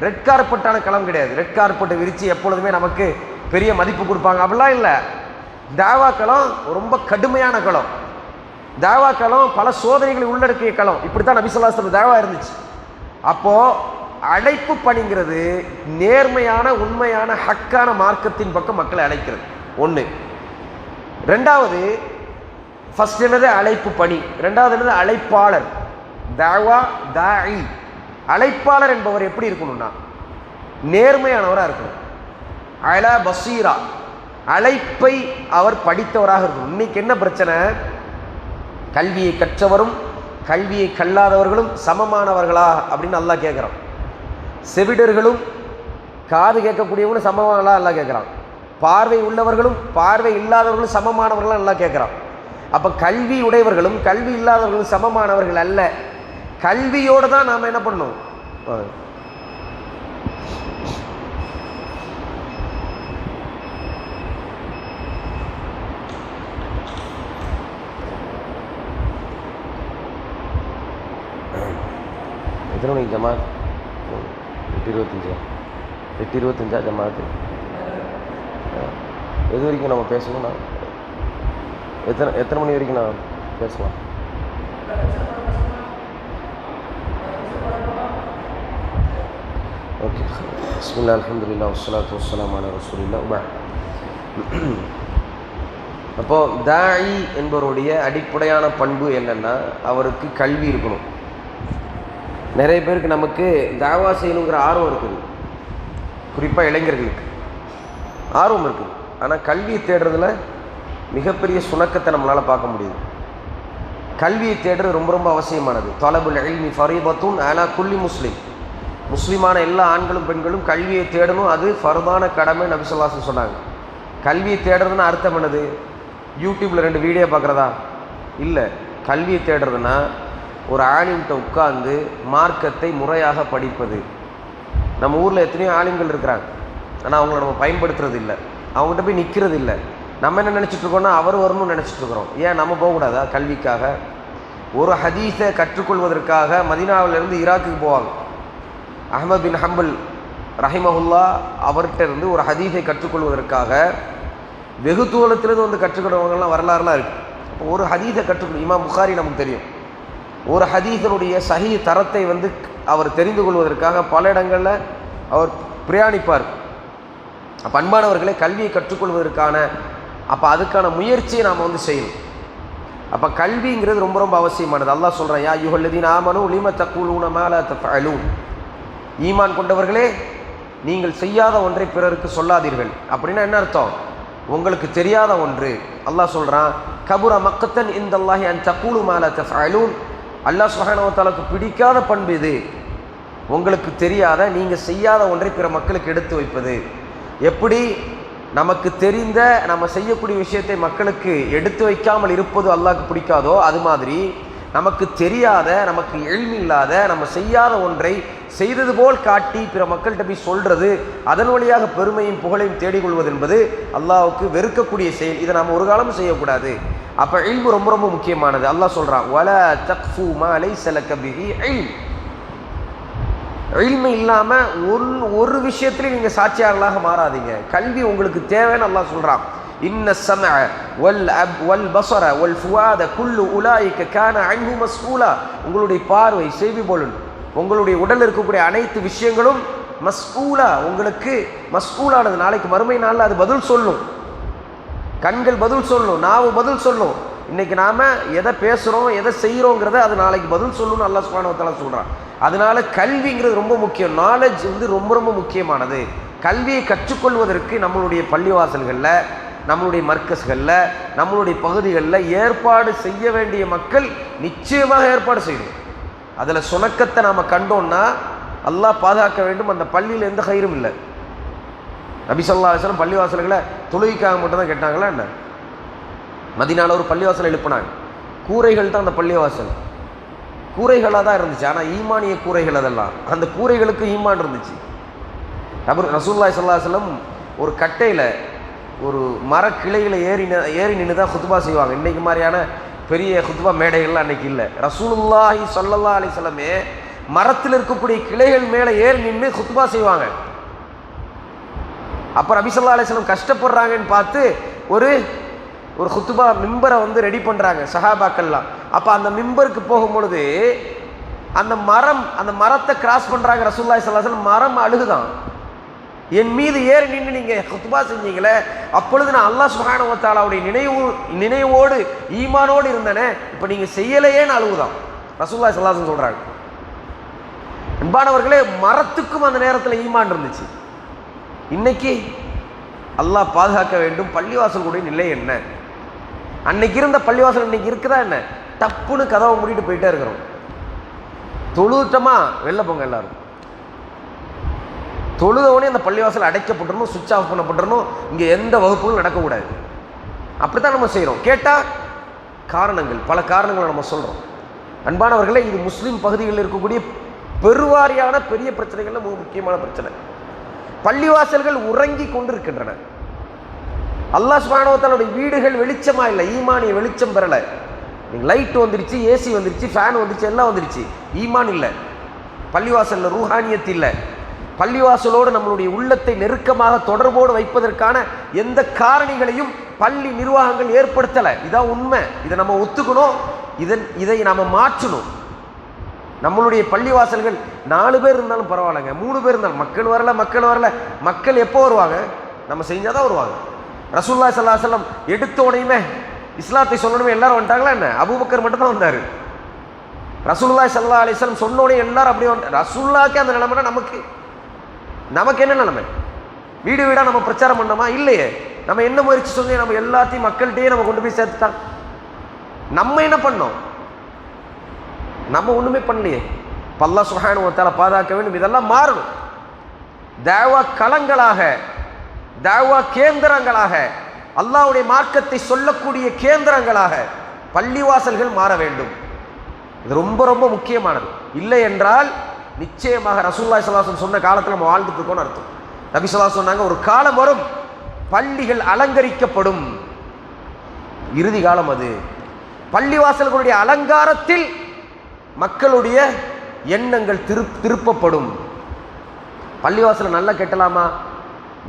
ரெட் கார்பெட்டான களம் கிடையாது. ரெட் கார்பெட்டை விரித்து எப்பொழுதுமே நமக்கு பெரிய மதிப்பு கொடுப்பாங்க அப்படிலாம் இல்லை. தாவா களம் ரொம்ப கடுமையான களம். தாவா களம் பல சோதனைகளை உள்ளடக்கிய களம். இப்படி தான் நபி ஸல்லல்லாஹு அலைஹி வஸல்லம் தாவா இருந்துச்சு. அப்போது அழைப்பு பணிங்கிறது நேர்மையான உண்மையான ஹக்கான மார்க்கத்தின் பக்கம் மக்களை அழைக்கிறது ஒன்று. ரெண்டாவது ஃபர்ஸ்ட் என்னது அழைப்பு பணி, ரெண்டாவது என்னது அழைப்பாளர். தாவா தாஇ அழைப்பாளர் என்பவர் எப்படி இருக்கணும்னா நேர்மையானவராக இருக்கணும். அலா பசீரா அழைப்பை அவர் படித்தவராக இருக்கணும். இன்னைக்கு என்ன பிரச்சனை, கல்வியை கற்றவரும் கல்வியை கல்லாதவர்களும் சமமானவர்களா அப்படின்னு அல்லாஹ் கேட்குறான். செவிடர்களும் காது கேட்கக்கூடியவங்களும் சமமானவர்களா அல்லாஹ் கேட்குறான். பார்வை உள்ளவர்களும் பார்வை இல்லாதவர்களும் சமமானவர்களா அல்லாஹ் கேட்குறான். அப்போ கல்வி உடையவர்களும் கல்வி இல்லாதவர்களும் சமமானவர்கள் அல்ல. கல்வியோடு தான் நாம் என்ன பண்ணணும். எத்தனை மணிக்கு ஜமாத்? 8:25. 8:25 ஜமாத்து. எது வரைக்கும் நம்ம பேசணும்னா எத்தனை மணி வரைக்கும் நான் பேசலாம்? ஓகே. பிஸ்மில்லாஹ் அல்ஹம்துலில்லாஹ் வஸ்ஸலாத்து வஸ்ஸலாமு அலா ரசூலில்லாஹ். அப்போது தாஇ என்பவருடைய அடிப்படையான பண்பு என்னென்னா அவருக்கு கல்வி இருக்கணும். நிறைய பேருக்கு நமக்கு தாவா செய்யணுங்கிற ஆர்வம் இருக்குது, குறிப்பாக இளைஞர்களுக்கு ஆர்வம் இருக்குது. ஆனால் கல்வியை தேடுறதுல மிகப்பெரிய சுணக்கத்தை நம்மளால் பார்க்க முடியுது. கல்வியை தேடுறது ரொம்ப ரொம்ப அவசியமானது. தலபுல் இல்மி ஃபரீதத்துன் அலா குல்லி முஸ்லிம். முஸ்லீமான எல்லா ஆண்களும் பெண்களும் கல்வியை தேடணும், அது ஃபர்தான கடமை நபி ஸல்லல்லாஹு அலைஹி வஸல்லம் சொன்னாங்க. கல்வியை தேடுறதுன்னா அர்த்தம் என்னது? யூடியூப்பில் 2 வீடியோ பார்க்குறதா இல்லை. கல்வியை தேடுறதுன்னா ஒரு ஆலிம்கிட்ட உட்கார்ந்து மார்க்கத்தை முறையாக படிப்பது. நம்ம ஊரில் எத்தனையோ ஆலிம்கள் இருக்கிறாங்க, ஆனால் அவங்கள நம்ம பயன்படுத்துறது இல்லை, அவங்ககிட்ட போய் நிற்கிறது இல்லை. நம்ம என்ன நினச்சிட்ருக்கோன்னா அவர் வரணும்னு நினச்சிட்ருக்குறோம். ஏன் நம்ம போகக்கூடாதா? கல்விக்காக ஒரு ஹதீஸை கற்றுக்கொள்வதற்காக மதீனாவிலிருந்து ஈராக்குக்கு போவாங்க. அஹ்மத் பின் ஹம்பல் ரஹிமஹுல்லா அவர்கிட்ட இருந்து ஒரு ஹதீஸை கற்றுக்கொள்வதற்காக வெகு தூரத்திலிருந்து வந்து கற்றுக்கொள்வங்கள்லாம் வரலாறுலாம் இருக்குது. அப்போ ஒரு ஹதீஸை கற்றுக்கொள் இமாம் புகாரி நமக்கு தெரியும். ஒரு ஹதீஸனுடைய சஹீ தரத்தை வந்து அவர் தெரிந்து கொள்வதற்காக பல இடங்களில் அவர் பிரயாணிப்பார். அப்போ அன்பானவர்களை கல்வியை கற்றுக்கொள்வதற்கான அதுக்கான முயற்சியை நாம் வந்து செய்யணும். அப்போ கல்விங்கிறது ரொம்ப ரொம்ப அவசியமானது. அல்லாஹ் சொல்கிறான், யா அய்யுஹல்லதீன ஆமனூ லிம தக்கூலூன மா லா தஃஅலூன். ஈமான் கொண்டவர்களே, நீங்கள் செய்யாத ஒன்றை பிறருக்கு சொல்லாதீர்கள். அப்படின்னா என்ன அர்த்தம்? உங்களுக்கு தெரியாத ஒன்று. அல்லாஹ் சொல்கிறான், கபுர மக்கத்தன் இந்தல்லாஹி அன் தக்கூலு மா லா தஃஅலூன். அல்லாஹ் சுப்ஹானஹு வ தஆலாவுக்கு பிடிக்காத பண்பு இது. உங்களுக்கு தெரியாத நீங்கள் செய்யாத ஒன்றை பிற மக்களுக்கு எடுத்து வைப்பது. எப்படி நமக்கு தெரிந்த நம்ம செய்யக்கூடிய விஷயத்தை மக்களுக்கு எடுத்து வைக்காமல் இருப்பது அல்லாஹ்க்கு பிடிக்காதோ, அது மாதிரி நமக்கு தெரியாத, நமக்கு இல்மில்லாத, நம்ம செய்யாத ஒன்றை செய்தது போல் காட்டி பிற மக்கள்கிட்ட போய் சொல்கிறது, அதன் வழியாக பெருமையும் புகழையும் தேடிக்கொள்வது என்பது அல்லாஹ்வுக்கு வெறுக்கக்கூடிய செயல். இதை நாம் ஒரு காலமும் செய்யக்கூடாது. அப்போ இல்மு ரொம்ப ரொம்ப முக்கியமானது. அல்லாஹ் சொல்கிறான், வலா தக்ஃபு மா லைஸ லக பிஹி இல்ம். இல்மு இல்லாமல் ஒரு விஷயத்துலையும் நீங்கள் சாட்சியாளர்களாக மாறாதீங்க. கல்வி உங்களுக்கு தேவைன்னு அல்லாஹ் சொல்கிறான். இன்ன ஸமஅ வல் பஸர வல் ஃபுஆத குல்லு உலாயிக கான அன்ஹு மஸ்ஊலா. உங்களுடைய பார்வை, செவிபொலன், உங்களுடைய உடல் இருக்கக்கூடிய அனைத்து விஷயங்களும் மஸ்ஊலா, உங்களுக்கு மஸ்ஊலானது. நாளைக்கு மறுமை நாளில் அது பதில் சொல்லும். கண்கள் பதில் சொல்லும், நாவு பதில் சொல்லும். இன்றைக்கி நாம் எதை பேசுகிறோம், எதை செய்கிறோங்கிறத அது நாளைக்கு பதில் சொல்லணும்னு அல்லாஹ் சுப்ஹானஹு வ தஆலா சொல்கிறான். அதனால் கல்விங்கிறது ரொம்ப முக்கியம். நாலேஜ் வந்து ரொம்ப ரொம்ப முக்கியமானது. கல்வியை கற்றுக்கொள்வதற்கு நம்மளுடைய பள்ளிவாசல்களில், நம்மளுடைய மர்க்கஸ்களில், நம்மளுடைய பகுதிகளில் ஏற்பாடு செய்ய வேண்டிய மக்கள் நிச்சயமாக ஏற்பாடு செய்யணும். அதில் சுணக்கத்தை நாம் கண்டோன்னா அல்லாஹ் பாதுகாக்க வேண்டும். அந்த பள்ளியில் எந்த கயிறும் இல்லை. நபி ஸல்லல்லாஹு அலைஹி வஸல்லம் பள்ளிவாசல்களை தொழுகைக்காக மட்டும் தான் கேட்டாங்களா என்ன? மதீனாவில் ஒரு பள்ளிவாசல் எழுப்பினாங்க. கூரைகள் தான் அந்த பள்ளிவாசல், கூரைகளாக தான் இருந்துச்சு. ஆனால் ஈமானிய கூரைகள் அதெல்லாம். அந்த கூரைகளுக்கு ஈமான் இருந்துச்சு. ரசூலுல்லாஹி ஸல்லல்லாஹு அலைஹி வஸல்லம் ஒரு கட்டையில், ஒரு மரக்கிளையில் ஏறி நின்று தான் குத்பா செய்வாங்க. இன்றைக்கு மாதிரியான பெரிய குத்பா மேடைகள்லாம் அன்றைக்கி இல்லை. ரசூலுல்லாஹி ஸல்லல்லாஹு அலைஹி வஸல்லமே மரத்தில் இருக்கக்கூடிய கிளைகள் மேலே ஏறி நின்று குத்பா செய்வாங்க. அப்போ நபி ஸல்லல்லாஹு அலைஹி வஸல்லம் கஷ்டப்படுறாங்கன்னு பார்த்து ஒரு ஒரு குத்பா மிம்பரை வந்து ரெடி பண்ணுறாங்க சஹாபாக்கள்லாம். அப்போ அந்த மிம்பருக்கு போகும்பொழுது அந்த மரத்தை கிராஸ் பண்ணுறாங்க ரசூலுல்லாஹி ஸல்லல்லாஹு அலைஹி வஸல்லம். மரம் அழுகுதான், என் மீது ஏறி நின்று நீங்கள் குத்பா செஞ்சீங்களே, அப்பொழுது நான் அல்லாஹ் சுப்ஹானஹு வ தஆலாவுடைய நினைவோடு ஈமானோடு இருந்தேனே, இப்போ நீங்கள் செய்யலையேன்னு அழுகுதான் ரசூலுல்லாஹி ஸல்லல்லாஹு அலைஹி வஸல்லம் சொல்கிறாங்க. அன்பானவர்களே, மரத்துக்கும் அந்த நேரத்தில் ஈமான் இருந்துச்சு. இன்னைக்கு அல்லாஹ் பாதுகாக்க வேண்டும், பள்ளிவாசலுடைய நிலை என்ன? அன்னைக்கு இருந்த பள்ளிவாசல் இன்னைக்கு இருக்குதா என்ன? டப்புன்னு கதவை மூடிட்டு போயிட்டே இருக்கிறோம். தொழுட்டமா வெளில போங்க எல்லாரும், தொழுதவனே அந்த பள்ளிவாசல் அடைக்கப்பட்டுறணும், சுவிட்ச் ஆஃப் பண்ணப்பட்டுறணும், இங்கே எந்த வகுப்புகளும் நடக்கக்கூடாது. அப்படித்தான் நம்ம செய்கிறோம். கேட்டால் காரணங்கள், பல காரணங்களை நம்ம சொல்கிறோம். அன்பானவர்களே, இது முஸ்லீம் பகுதிகளில் இருக்கக்கூடிய பெருவாரியான பெரிய பிரச்சனைகள்ல மிக முக்கியமான பிரச்சனை. பள்ளிவாசல்கள் உறங்கி கொண்டிருக்கின்றன. அல்லாஹ் சுப்ஹானஹு வ தஆலாவுடைய வீடுகள் வெளிச்சமா இல்லை, ஈமானிய வெளிச்சம் பெறலை. நீங்கள் லைட் வந்துருச்சு, ஏசி வந்துருச்சு, ஃபேன் வந்துருச்சு, எல்லாம் வந்துருச்சு, ஈமான் இல்லை. பள்ளிவாசலில் ரூஹானியத் இல்லை. பள்ளிவாசலோடு நம்மளுடைய உள்ளத்தை நெருக்கமாக தொடர்போடு வைப்பதற்கான எந்த காரணிகளையும் பள்ளி நிர்வாகங்கள் ஏற்படுத்தலை. இதான் உண்மை. இதை நம்ம ஒத்துக்கணும், இதை நாம் மாற்றணும். நம்மளுடைய பள்ளிவாசல்கள் 4 பேர் இருந்தாலும் பரவாயில்லைங்க, 3 பேர் இருந்தாலும், மக்கள் வரல, மக்கள் எப்போ வருவாங்க? நம்ம செஞ்சாதான் வருவாங்க. ரசூலுல்லாஹி ஸல்லல்லாஹு அலைஹி வஸல்லம் எடுத்த உடனே இஸ்லாத்தை சொல்லணுமே எல்லாரும் வந்துட்டாங்களா என்ன? அபூபக்கர் மட்டும் தான் வந்தார். ரசூலுல்லாஹி ஸல்லல்லாஹு அலைஹி வஸல்லம் சொன்ன உடனே எல்லாரும் அப்படியே வந்து, ரசூலுல்லாஹ்க்கே அந்த நிலைமைனா நமக்கு என்ன நிலைமை? வீடு வீடாக நம்ம பிரச்சாரம் பண்ணோமா? இல்லையே. நம்ம என்ன முயற்சி சொல்லி நம்ம எல்லாத்தையும் மக்கள்கிட்டயே நம்ம கொண்டு போய் சேர்த்துட்டாங்க. நம்ம என்ன பண்ணோம்? நம்ம ஒண்ணுமே பண்ணலையே. அல்லாஹ் சுப்ஹானஹு வ தஆலா பாதுகாக்க வேண்டும். இதெல்லாம் மாறணும். தாவா களங்களாக, தாவா கேந்திரங்களாக, அல்லாஹ்வுடைய மார்க்கத்தை சொல்லக்கூடிய கேந்திரங்களாக பள்ளிவாசல்கள் மாற வேண்டும். இது ரொம்ப ரொம்ப முக்கியமானது. இல்லை என்றால் நிச்சயமாக ரசூலுல்லாஹி ஸல்லல்லாஹு அலைஹி வஸல்லம் சொன்ன காலத்தில் நம்ம வாழ்ந்துட்டு இருக்கோம்னு அர்த்தம். நபி ஸல்லல்லாஹு அலைஹி வஸல்லம் சொன்னாங்க, ஒரு காலம் வரும் பள்ளிகள் அலங்கரிக்கப்படும். இறுதி காலம் அது. பள்ளிவாசல்களுடைய அலங்காரத்தில் மக்களுடைய எண்ணங்கள் திருப்பப்படும். பள்ளிவாசலை நல்லா கட்டலாமா?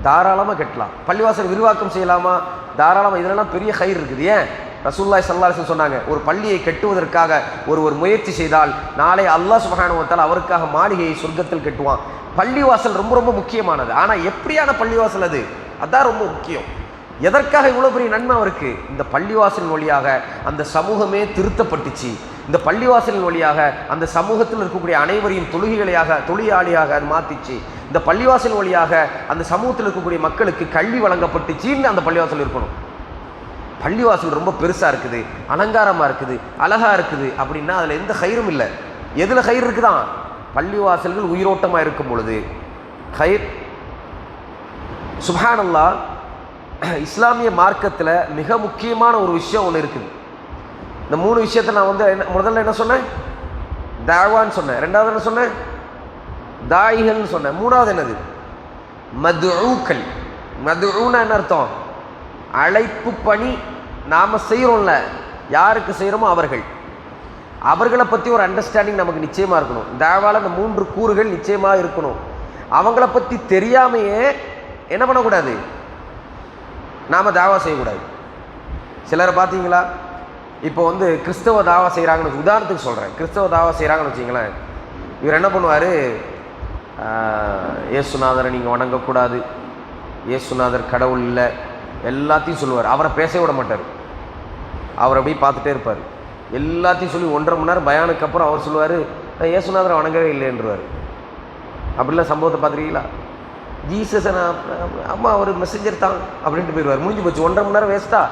தாராளமாக கட்டலாம். பள்ளிவாசல் விரிவாக்கம் செய்யலாமா? தாராளமாக. இதெல்லாம் பெரிய கயிறு இருக்குது. ஏன்? ரசூலுல்லாஹி ஸல்லல்லாஹு அலைஹி வஸல்லம் சொன்னாங்க, ஒரு பள்ளியை கட்டுவதற்காக ஒருவர் முயற்சி செய்தால் நாளை அல்லாஹ் சுப்ஹானஹு வ தஆலா அவருக்காக மாளிகையை சொர்க்கத்தில் கட்டுவான். பள்ளிவாசல் ரொம்ப ரொம்ப முக்கியமானது. ஆனால் எப்படியான பள்ளிவாசல் அது? அதான் ரொம்ப முக்கியம். எதற்காக இவ்வளோ பெரிய நன்மை அவருக்கு? இந்த பள்ளிவாசலின் வழியாக அந்த சமூகமே திருத்தப்பட்டுச்சு. இந்த பள்ளிவாசலின் வழியாக அந்த சமூகத்தில் இருக்கக்கூடிய அனைவரையும் தொழிலாளியாக அது மாற்றிச்சு. இந்த பள்ளிவாசல் வழியாக அந்த சமூகத்தில் இருக்கக்கூடிய மக்களுக்கு கல்வி வழங்கப்பட்டுச்சின்னு அந்த பள்ளிவாசல் இருக்கணும். பள்ளிவாசல் ரொம்ப பெருசாக இருக்குது, அலங்காரமாக இருக்குது, அழகாக இருக்குது அப்படின்னா அதில் எந்த கயிறும் இல்லை. எதில் கயிறு இருக்குதான்? பள்ளிவாசல்கள் உயிரோட்டமாக இருக்கும் பொழுது கயிர். சுப்ஹானல்லாஹ், இஸ்லாமிய மார்க்கத்தில் மிக முக்கியமான ஒரு விஷயம் ஒன்று இருக்குது. இந்த 3 விஷயத்தை நான் வந்து முதல்ல என்ன சொன்னேன்? தாவான்னு சொன்னேன். ரெண்டாவது என்ன சொன்னேன்? தாயிகள்னு சொன்னேன். மூணாவது என்னது? மதுஊக்கள். மதுஊனா என்ன அர்த்தம்? அழைப்பு பணி நாம் செய்கிறோம்ல, யாருக்கு செய்கிறோமோ அவர்களை பற்றி ஒரு அண்டர்ஸ்டாண்டிங் நமக்கு நிச்சயமாக இருக்கணும். தாவால இந்த 3 கூறுகள் நிச்சயமாக இருக்கணும். அவங்கள பற்றி தெரியாமையே என்ன பண்ணக்கூடாது? நாம் தாவா செய்யக்கூடாது. சிலரை பார்த்தீங்களா, இப்போ வந்து கிறிஸ்தவ தாவா செய்கிறாங்கன்னு, உதாரணத்துக்கு சொல்கிறேன், கிறிஸ்தவ தாவா செய்கிறாங்கன்னு வச்சிங்களேன், இவர் என்ன பண்ணுவார்? இயேசுநாதரை நீங்கள் வணங்கக்கூடாது, இயேசுநாதர் கடவுள் இல்லை, எல்லாத்தையும் சொல்லுவார். அவரை பேச விட மாட்டார். அவர் அப்படியே பார்த்துட்டே இருப்பார். எல்லாத்தையும் சொல்லி 1.5 மணி நேரம் பயானுக்கு அப்புறம் அவர் சொல்லுவார், இயேசுநாதரை வணங்கவே இல்லைன்றுவார். அப்படிலாம் சம்பவத்தை பார்த்துருக்கீங்களா? ஜீசஸ் அம்மா அவர் மெசஞ்சர் தான் அப்படின்ட்டு போயிடுவார். முடிஞ்சு போச்சு. 1.5 மணி நேரம் வேஸ்ட்டா?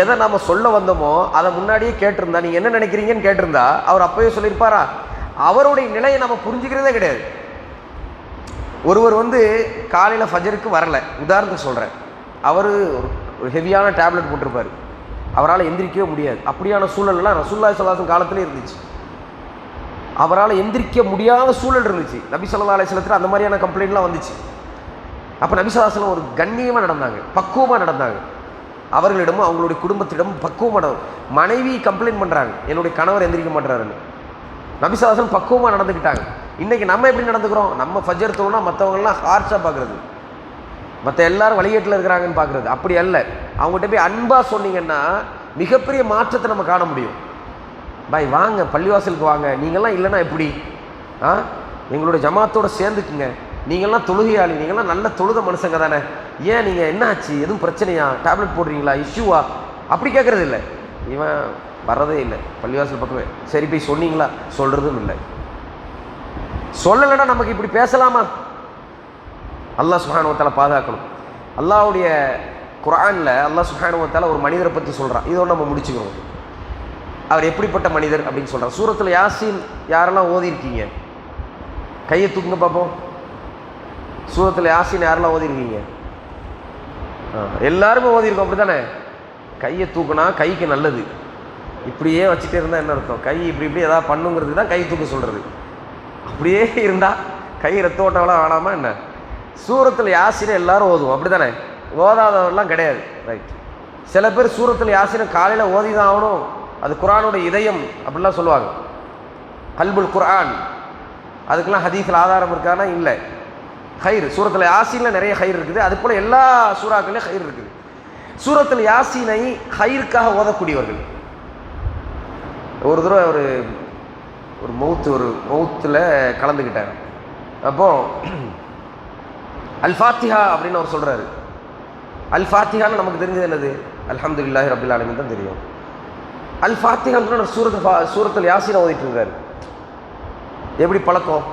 எதை நாம் சொல்ல வந்தோமோ அதை முன்னாடியே கேட்டிருந்தா, நீங்கள் என்ன நினைக்கிறீங்கன்னு கேட்டிருந்தா அவர் அப்போயே சொல்லியிருப்பாரா? அவருடைய நிலையை நம்ம புரிஞ்சுக்கிறதே கிடையாது. ஒருவர் வந்து காலையில் ஃபஜருக்கு வரலை, உதாரணத்துக்கு சொல்கிறேன், அவர் ஒரு ஹெவியான டேப்லெட் போட்டிருப்பார், அவரால் எந்திரிக்கவே முடியாது. அப்படியான சூழல்லாம் ரசூலுல்லாஹி ஸல்லல்லாஹு அலைஹி வஸல்லம் காலத்திலே இருந்துச்சு. அவரால் எந்திரிக்க முடியாத சூழல் இருந்துச்சு. நபி ஸல்லல்லாஹு அலைஹி வஸல்லம் அந்த மாதிரியான கம்ப்ளைண்ட்லாம் வந்துச்சு. அப்போ நபி ஸல்லல்லாஹு அலைஹி வஸல்லம் ஒரு கண்ணியமாக நடந்தாங்க, பக்குவமாக நடந்தாங்க. அவர்களிடமும் அவங்களுடைய குடும்பத்திடமும் பக்குவமான. மனைவி கம்ப்ளைண்ட் பண்ணுறாங்க, என்னுடைய கணவர் எந்திரிக்க மாட்டுறாருன்னு. நபி ஸல்லல்லாஹு அலைஹி வஸல்லம் பக்குவமாக நடந்துக்கிட்டாங்க. இன்றைக்கி நம்ம எப்படி நடந்துக்கிறோம்? நம்ம ஃபஜ்ர் தொழுனா மற்றவங்களாம் ஹார்ஷாக பார்க்குறது, மற்ற எல்லாரும் வழிகேட்டில் இருக்கிறாங்கன்னு பார்க்குறது. அப்படி அல்ல. அவங்ககிட்ட போய் அன்பாக சொன்னீங்கன்னா மிகப்பெரிய மாற்றத்தை நம்ம காண முடியும். பாய் வாங்க, பள்ளிவாசலுக்கு வாங்க, நீங்கள்லாம் இல்லைன்னா எப்படி? எங்களோட ஜமாத்தோடு சேர்ந்துக்குங்க, நீங்கள்லாம் தொழுகையாளி, நீங்கள்லாம் நல்ல தொழுத மனுஷங்க தானே, ஏன் நீங்கள் என்ன ஆச்சு, எதுவும் பிரச்சனையா, டேப்லெட் போடுறீங்களா, இஷ்யூவா, அப்படி கேட்குறது இல்லை. இவன் வர்றதே இல்லை பள்ளிவாசல் பக்கமே. சரி போய் சொன்னீங்களா, சொல்கிறதும் இல்லை. சொல்லலைன்னா நமக்கு இப்படி பேசலாமா? அல்லாஹ் சுப்ஹானஹு வ தஆலா பாதுகாக்கணும். அல்லாஹ்வுடைய குர்ஆனில் அல்லாஹ் சுப்ஹானஹு வ தஆலா ஒரு மனிதரை பற்றி சொல்கிறான். இதோடு நம்ம முடிச்சுக்கிறோம். அவர் எப்படிப்பட்ட மனிதர் அப்படின்னு சொல்கிறார். சூரத்தில் யாசீன் யாரெல்லாம் ஓதிருக்கீங்க? கையை தூக்குங்க பார்ப்போம். சூரத்தில் யாசீன் யாரெல்லாம் ஓதிருக்கீங்க? எல்லாருமே ஓதிருக்கோம், அப்படி தானே? கையை தூக்குனா கைக்கு நல்லது. இப்படியே வச்சுட்டே இருந்தால் என்ன அர்த்தம்? கை இப்படி இப்படி ஏதாவது பண்ணுங்கிறது தான் கை தூக்க சொல்கிறது. அப்படியே இருந்தால் கை ரத்த ஓட்டவெல்லாம் வேணாமா என்ன? சூரத்தில் யாசீனை எல்லாரும் ஓதுவோம், அப்படி தானே? ஓதாதவரெல்லாம் கிடையாது. ரைட். சில பேர் சூரத்தில் யாசீனை காலையில் ஓதி தான் ஆகணும், அது குர்ஆனோட இதயம் அப்படிலாம் சொல்லுவாங்க. கல்புல் குர்ஆன், அதுக்கெல்லாம் ஹதீஸில் ஆதாரம் இருக்கானா? இல்லை. ஹைர், சூரத்தில் யாசீனில் நிறைய ஹைர் இருக்குது. அது போல் எல்லா சூறாக்கள்லேயும் ஹைர் இருக்குது. சூரத்தில் யாசீனை ஹைருக்காக ஓதக்கூடியவர்கள். ஒரு தடவை ஒரு மௌத்தில் கலந்துக்கிட்டார். அப்போது அல் ஃபாத்திஹா அப்படின்னு அவர் சொல்கிறாரு. அல் ஃபாத்திஹான்னு நமக்கு தெரிஞ்சது என்னது? அல்ஹம்துலில்லாஹி ரப்பில் ஆலமீன் தான் தெரியும். அல் ஃபாத்திஹான்னு சூரத்தில் யாசீனை ஓதிட்டு இருக்காரு. எப்படி பழக்கம்?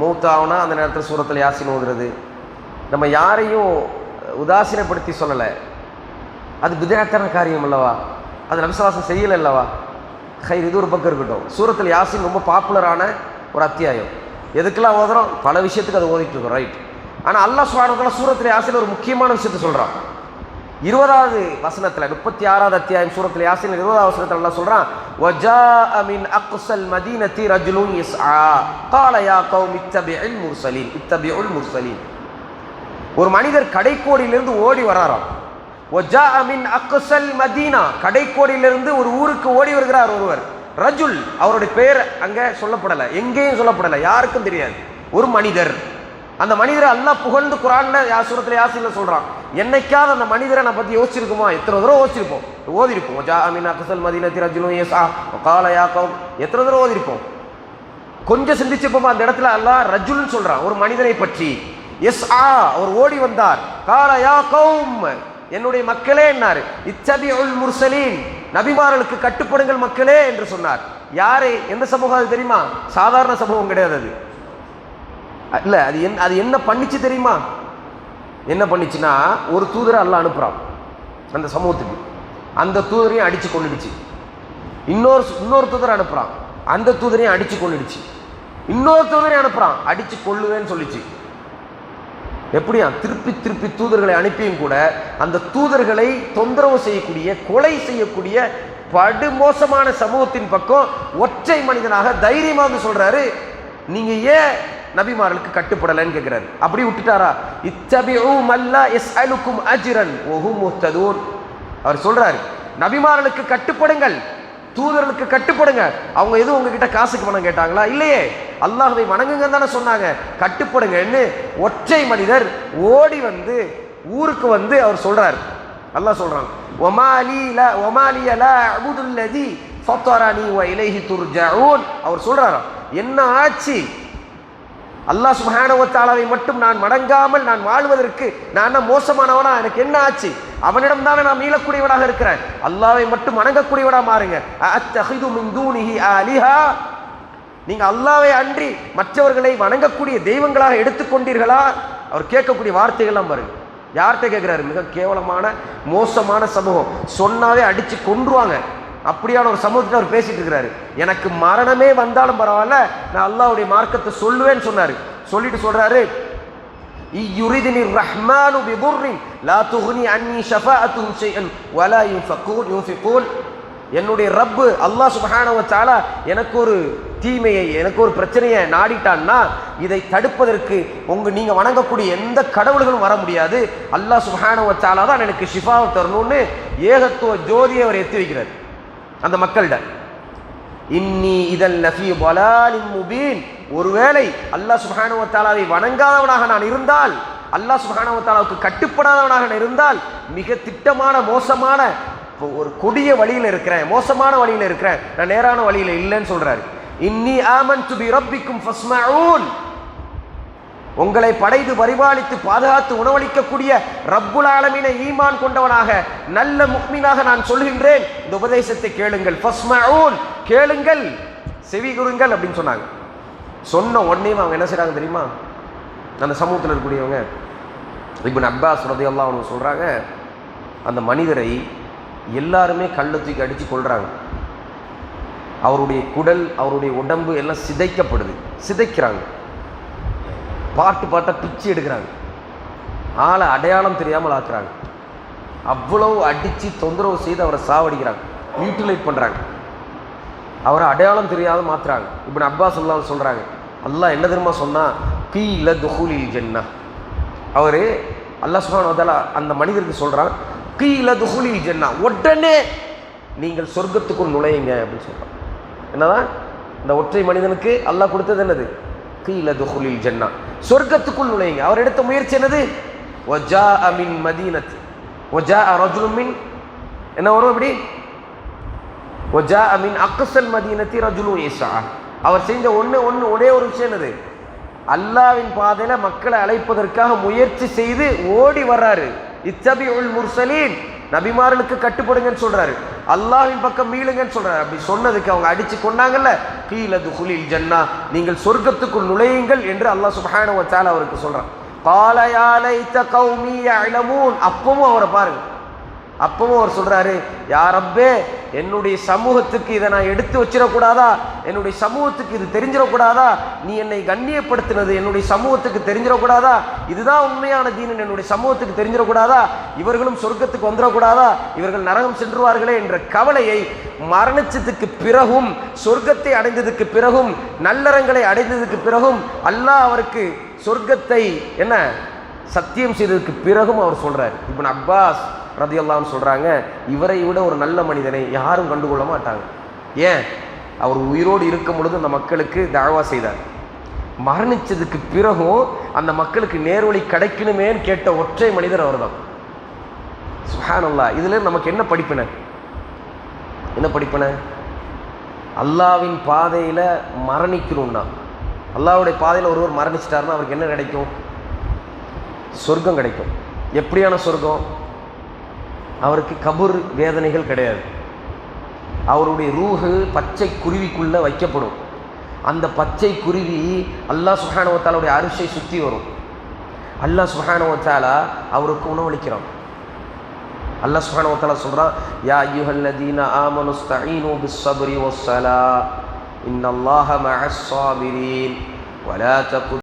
மௌத்தாவுனா அந்த நேரத்தில் சூரத்தில் யாசீன் ஓதுறது. நம்ம யாரையும் உதாசீனப்படுத்தி சொல்லலை, அது பித்அத்தான காரியம் அல்லவா, அது நபி ஸல்லல்லாஹு அலைஹி வஸல்லம் செய்யலை அல்லவா? ஹைர், இது ஒரு பக்கம் இருக்கட்டும். சூரத்தில் யாசீன் ரொம்ப பாப்புலரான ஒரு அத்தியாயம். எதுக்கெல்லாம் ஓதுறோம்? பல விஷயத்துக்கு அதை ஓதிட்டு இருக்கோம். ரைட். ஆனால் அல்லாஹ் சுப்ஹானஹு வ தஆலா சூரத்தில் யாசீன் ஒரு முக்கியமான விஷயத்தை சொல்கிறான். 20வது வசனத்தில், 36வது அத்தியாயம் சூரத்தில் யாசீன் 20வது வசனத்தில் அல்லாஹ் சொல்கிறான், வஜாஅ மின் அக்ஸல் மதீனத்தி ரஜுலுன் யஸ்ஆ கால யா கௌம் இத்தபிஉல் முர்சலீன் இத்தபிஉல் முர்சலீன். ஒரு மனிதர் கடைக்கோடியிலிருந்து ஓடி வராராம். வஜாஅ மின் அக்ஸல் மதீனா, கடைக்கோடியிலிருந்து ஒரு ஊருக்கு ஓடி வருகிறார் ஒருவர். ரஜுல், அவருடைய பெயர் அங்கே சொல்லப்படலை, எங்கேயும் சொல்லப்படலை, யாருக்கும் தெரியாது. ஒரு மனிதர். அந்த மனிதரை அல்லாஹ் புகழ்ந்து குர்ஆன்ல சூரத்தில் யாசீன்ல சொல்றான். என்னைக்காவது அந்த மனிதரை நான் பற்றி யோசிச்சிருக்குமா? எத்தனை தடவை யோசிச்சிருப்போம், ஓதிருப்போம். வஜாஅ மின் அக்ஸல் மதீனத்தி ரஜுலுன் யஸ்ஆ கால யா கௌம், எத்தனை தடவை ஓதிருப்போம். கொஞ்சம் சிந்திச்சிருப்போமா? அந்த இடத்துல அல்லாஹ் ரஜுல்னு சொல்றான், ஒரு மனிதனை பற்றி. யஸ்ஆ, அவர் ஓடி வந்தார். கால யா கௌம், என்னுடைய மக்களே என்னாரு. இத்தபிஉல் முர்சலீன், நபிமார்களுக்கு கட்டுப்படுங்கள் மக்களே என்று சொன்னார். யாரை, எந்த சமூகம் அது தெரியுமா? சாதாரண சமூகம் கிடையாது அது. இல்லை, அது என்ன பண்ணிச்சு தெரியுமா? என்ன பண்ணிச்சுன்னா, ஒரு தூதரை அல்லாஹ் அனுப்புகிறான் அந்த சமூகத்துக்கு. அந்த தூதரையும் அடித்து கொண்டுடுச்சு. இன்னொரு தூதரை அனுப்புகிறான், அந்த தூதரையும் அடித்து கொண்டுடுச்சு. இன்னொரு தூதரையும் அனுப்புகிறான், அடித்து கொள்ளுவேன்னு சொல்லிச்சு. எப்படியா? திருப்பி தூதர்களை அனுப்பியும் கூட அந்த தூதர்களை தொந்தரவு செய்யக்கூடிய, கொலை செய்யக்கூடிய படுமோசமான சமூகத்தின் பக்கம் ஒற்றை மனிதனாக தைரியமாக சொல்றாரு, நீங்க ஏன் நபிமார்களுக்கு கட்டுப்படலைன்னு கேட்கிறாரு. அப்படி விட்டுட்டாரா? இத்தபிஉ மல்லா யஸ்அலுக்கும் அஜ்ரன் வஹும் முஹ்ததூன். அவர் சொல்றாரு, நபிமார்களுக்கு கட்டுப்படுங்கள், தூதர்களுக்கு கட்டுப்படுங்க. அவங்க எதுவும் உங்ககிட்ட காசுக்கு பணம் கேட்டாங்களா? இல்லையே. அல்லாஹ்வை வணங்குங்கன்னு தானே சொன்னாங்க. கட்டுப்படுங்கன்னு ஒற்றை மனிதர் ஓடி வந்து ஊருக்கு வந்து அவர் சொல்றார். அல்லாஹ் சொல்றான், ஒமாலிய லா அபுதுல்லதி ஃபத்தரனி வ இலைஹி துர்ஜஊன். அவர் சொல்றாராம், என்ன ஆச்சு, அல்லாஹ் சுப்ஹானஹு வ தஆலாவை மட்டும் நான் மடங்காமல் நான் வாழ்வதற்கு நான் மோசமானவனா? எனக்கு என்ன ஆச்சு? அவனிடம் தானே நான் மீளக்கூடியவனாக இருக்கிறேன். அல்லாஹ்வை மட்டும் வணங்கக்கூடியவனா மாறுங்க. அத்தஹிது மின் தூனிஹி ஆலிஹா, நீங்க அல்லாஹ்வை அன்றி மற்றவர்களை வணங்கக்கூடிய தெய்வங்களாக எடுத்துக்கொண்டீர்களா? அவர் கேட்கக்கூடிய வார்த்தைகள்லாம் பாருங்க. யார்கிட்ட கேட்கிறாரு? மிக கேவலமான மோசமான சமூகம், சொன்னாவே அடிச்சு கொன்றுவாங்க. அப்படியான ஒரு சமூகத்தில் அவர் பேசிட்டு இருக்கிறாரு. எனக்கு மரணமே வந்தாலும் பரவாயில்ல, நான் அல்லாஹ்வுடைய மார்க்கத்தை சொல்லுவேன்னு சொன்னாரு. சொல்லிட்டு சொல்றாரு, யுரிதுனி ரஹ்மானு பிதுர்ரின் லா துக்னி அன்னி ஷஃபாஅத்துஹும் ஷைஅன் வலா யுன்ஃபிகூன். என்னுடைய ரப்பு அல்லாஹ் சுப்ஹானஹு வ தஆலா எனக்கு ஒரு தீமையை, எனக்கு ஒரு பிரச்சனையை நாடிட்டான்னா இதை தடுப்பதற்கு நீங்க வணங்கக்கூடிய எந்த கடவுள்களும் வர முடியாது. அல்லாஹ் சுப்ஹானஹு வ தஆலா தான் எனக்கு ஷிஃபாவை தரணும்னு ஏகத்துவ ஜோதியை அவர் எத்தி வைக்கிறார் அந்த மக்களிட. இன்னி இதல் லஃபீ ضلالின் முபீன். ஒருவேளை அல்லாஹ் சுப்ஹானஹு வ தஆலாவை வணங்காதவனாக நான் இருந்தால், அல்லாஹ் சுப்ஹானஹு வ தஆலாவுக்கு கட்டுப்படாதவனாக நான் இருந்தால், மிக திட்டமான மோசமான ஒரு கொடிய வழியில் இருக்கிறேன், மோசமான வழியில் இருக்கிறேன், நான் நேரான வழியில் இல்லைன்னு சொல்றாரு. இன்னி ஆமன்து பி ரப்பிக்கும் ஃபஸ்மஊன். உங்களை படைத்து பரிபாலித்து பாதுகாத்து உணவளிக்கக்கூடிய ரப்புல் ஆலமீனை ஈமான் கொண்டவனாக நல்ல முஃமினாக நான் சொல்கின்றேன், இந்த உபதேசத்தை கேளுங்கள். ஃபஸ்மஊன், கேளுங்கள், செவி கூறுங்கள் அப்படின்னு சொன்னாங்க. சொன்ன உடனே அவங்க என்ன செய்றாங்க தெரியுமா? அந்த சமூகத்தில் இருக்கக்கூடியவங்க இப்னு அப்பாஸ் ரலியல்லாஹு அன்ஹு சொல்றாங்க, அந்த மனிதரை எல்லாருமே கல்லை தூக்கி அடித்து கொள்றாங்க. அவருடைய குடல், அவருடைய உடம்பு எல்லாம் சிதைக்கப்படுது, சிதைக்கிறாங்க, பாட்டை பிச்சு எடுக்கிறாங்க, ஆளை அடையாளம் தெரியாமல் ஆக்குறாங்க. அவ்வளவு அடித்து தொந்தரவு செய்து அவரை சாவடிக்கிறாங்க, மியூட்டிலேட் பண்ணுறாங்க, அவரை அடையாளம் தெரியாத மாற்றுறாங்க. இப்னு அப்பாஸ் ஸல்லல்லாஹு சொல்கிறாங்க, அல்லாஹ் என்ன தெரியுமா சொன்னால், கீல துஹூலில் ஜன்னah. அவர் அல்லாஹ் சுப்ஹானஹு வ தஆலா அந்த மனிதருக்கு சொல்கிறான், கீல துஹூலில் ஜன்னah, உடனே நீங்கள் சொர்க்கத்துக்குள் நுழையுங்க அப்படின்னு சொல்கிறான். என்னதான் இந்த ஒற்றை மனிதனுக்கு அல்லாஹ் கொடுத்தது என்னது? கீல துஹூலில் ஜன்னah, சொர்க்கத்துக்குள் நுழையுங்க. அவர் எடுத்த முயற்சி என்னது? வஜாஅ மின் மதீனத், வஜாஅ ரஜுலுன் மின், என்ன வரும் இப்படி? வஜாஅ மின் அக்ஸல் மதீனத்தி ரஜுலுன் யஸ்ஆ. அவர் செஞ்ச ஒரே ஒரு விஷயம் என்னது? அல்லாஹ்வின் பாதையில மக்களை அழைப்பதற்காக முயற்சி செய்து ஓடி வர்றாரு. இத்தபிஉல் முர்சலீன், நபிமார்களுக்கு கட்டுப்படுங்கன்னு சொல்றாரு, அல்லாஹ்வின் பக்கம் மீளுங்கன்னு சொல்றாரு. அப்படி சொன்னதுக்கு அவங்க அடிச்சு கொண்டாங்கல்ல, கீல துஹுலில் ஜன்னah, நீங்கள் சொர்க்கத்துக்குள் நுழையுங்கள் என்று அல்லாஹ் சுப்ஹானஹு வ தஆலா அவருக்கு சொல்றான். கால யா லைத கௌமி யஅலமூன். அப்பவும் அவரை பாருங்க, அப்பவும் அவர் சொல்றாரு, யா ரப்பே, என்னுடைய சமூகத்துக்கு இதை நான் எடுத்து வச்சிடக்கூடாதா? என்னுடைய சமூகத்துக்கு இது தெரிஞ்சிடக்கூடாதா? நீ என்னை கண்ணியப்படுத்தினது என்னுடைய சமூகத்துக்கு தெரிஞ்சிடக்கூடாதா? இதுதான் உண்மையான தீன், என்னுடைய சமூகத்துக்கு தெரிஞ்சிடக்கூடாதா? இவர்களும் சொர்க்கத்துக்கு வந்துடக்கூடாதா? இவர்கள் நரகம் சென்றுவார்களே என்ற கவலையை மரணிச்சதுக்கு பிறகும், சொர்க்கத்தை அடைந்ததுக்கு பிறகும், நல்லறங்களை அடைந்ததுக்கு பிறகும், அல்லாஹ் அவருக்கு சொர்க்கத்தை என்ன சத்தியம் செய்ததுக்கு பிறகும் அவர் சொல்றார். இப்னு அப்பாஸ் ரலியல்லாஹு அன்ஹு சொல்றாங்க, இவரை விட ஒரு நல்ல மனிதனை யாரும் கண்டுகொள்ள மாட்டாங்க. ஏன்? அவர் உயிரோடு இருக்கும் பொழுது அந்த மக்களுக்கு தஅவா செய்தார், மரணிச்சதுக்கு பிறகும் அந்த மக்களுக்கு நேர்வழி கிடைக்கணுமேன்னு கேட்ட ஒற்றை மனிதர் அவர் தான். சுப்ஹானல்லாஹ். இதுல நமக்கு என்ன படிப்பினை? என்ன படிப்பினை? அல்லாஹ்வின் பாதையில மரணிக்கணும்னா, அல்லாஹ்வுடைய பாதையில் ஒருவர் மரணிச்சிட்டாருன்னா அவருக்கு என்ன கிடைக்கும்? சொர்க்கம் கிடைக்கும். எப்படியான சொர்க்கம்? அவருக்கு கபூர் வேதனைகள் கிடையாது. அவருடைய ரூஹு பச்சை குருவிக்குள்ள வைக்கப்படும். அந்த பச்சை குருவி அல்லாஹ் சுப்ஹானஹு வ தஆலாவுடைய அரிஷை சுற்றி வரும். அல்லாஹ் சுப்ஹானஹு வ தஆலா அவருக்கு உணவளிக்கிறான். அல்லாஹ் சுப்ஹானஹு வ தஆலா சொல்றான், யா அய்யுஹல்லதீன ஆமனு ஸ்தஈனு பிஸ்ஸப்ரி வஸ்ஸலா இன்னல்லாஹ மஅஸ் ஸாபிரீன் வலா தகு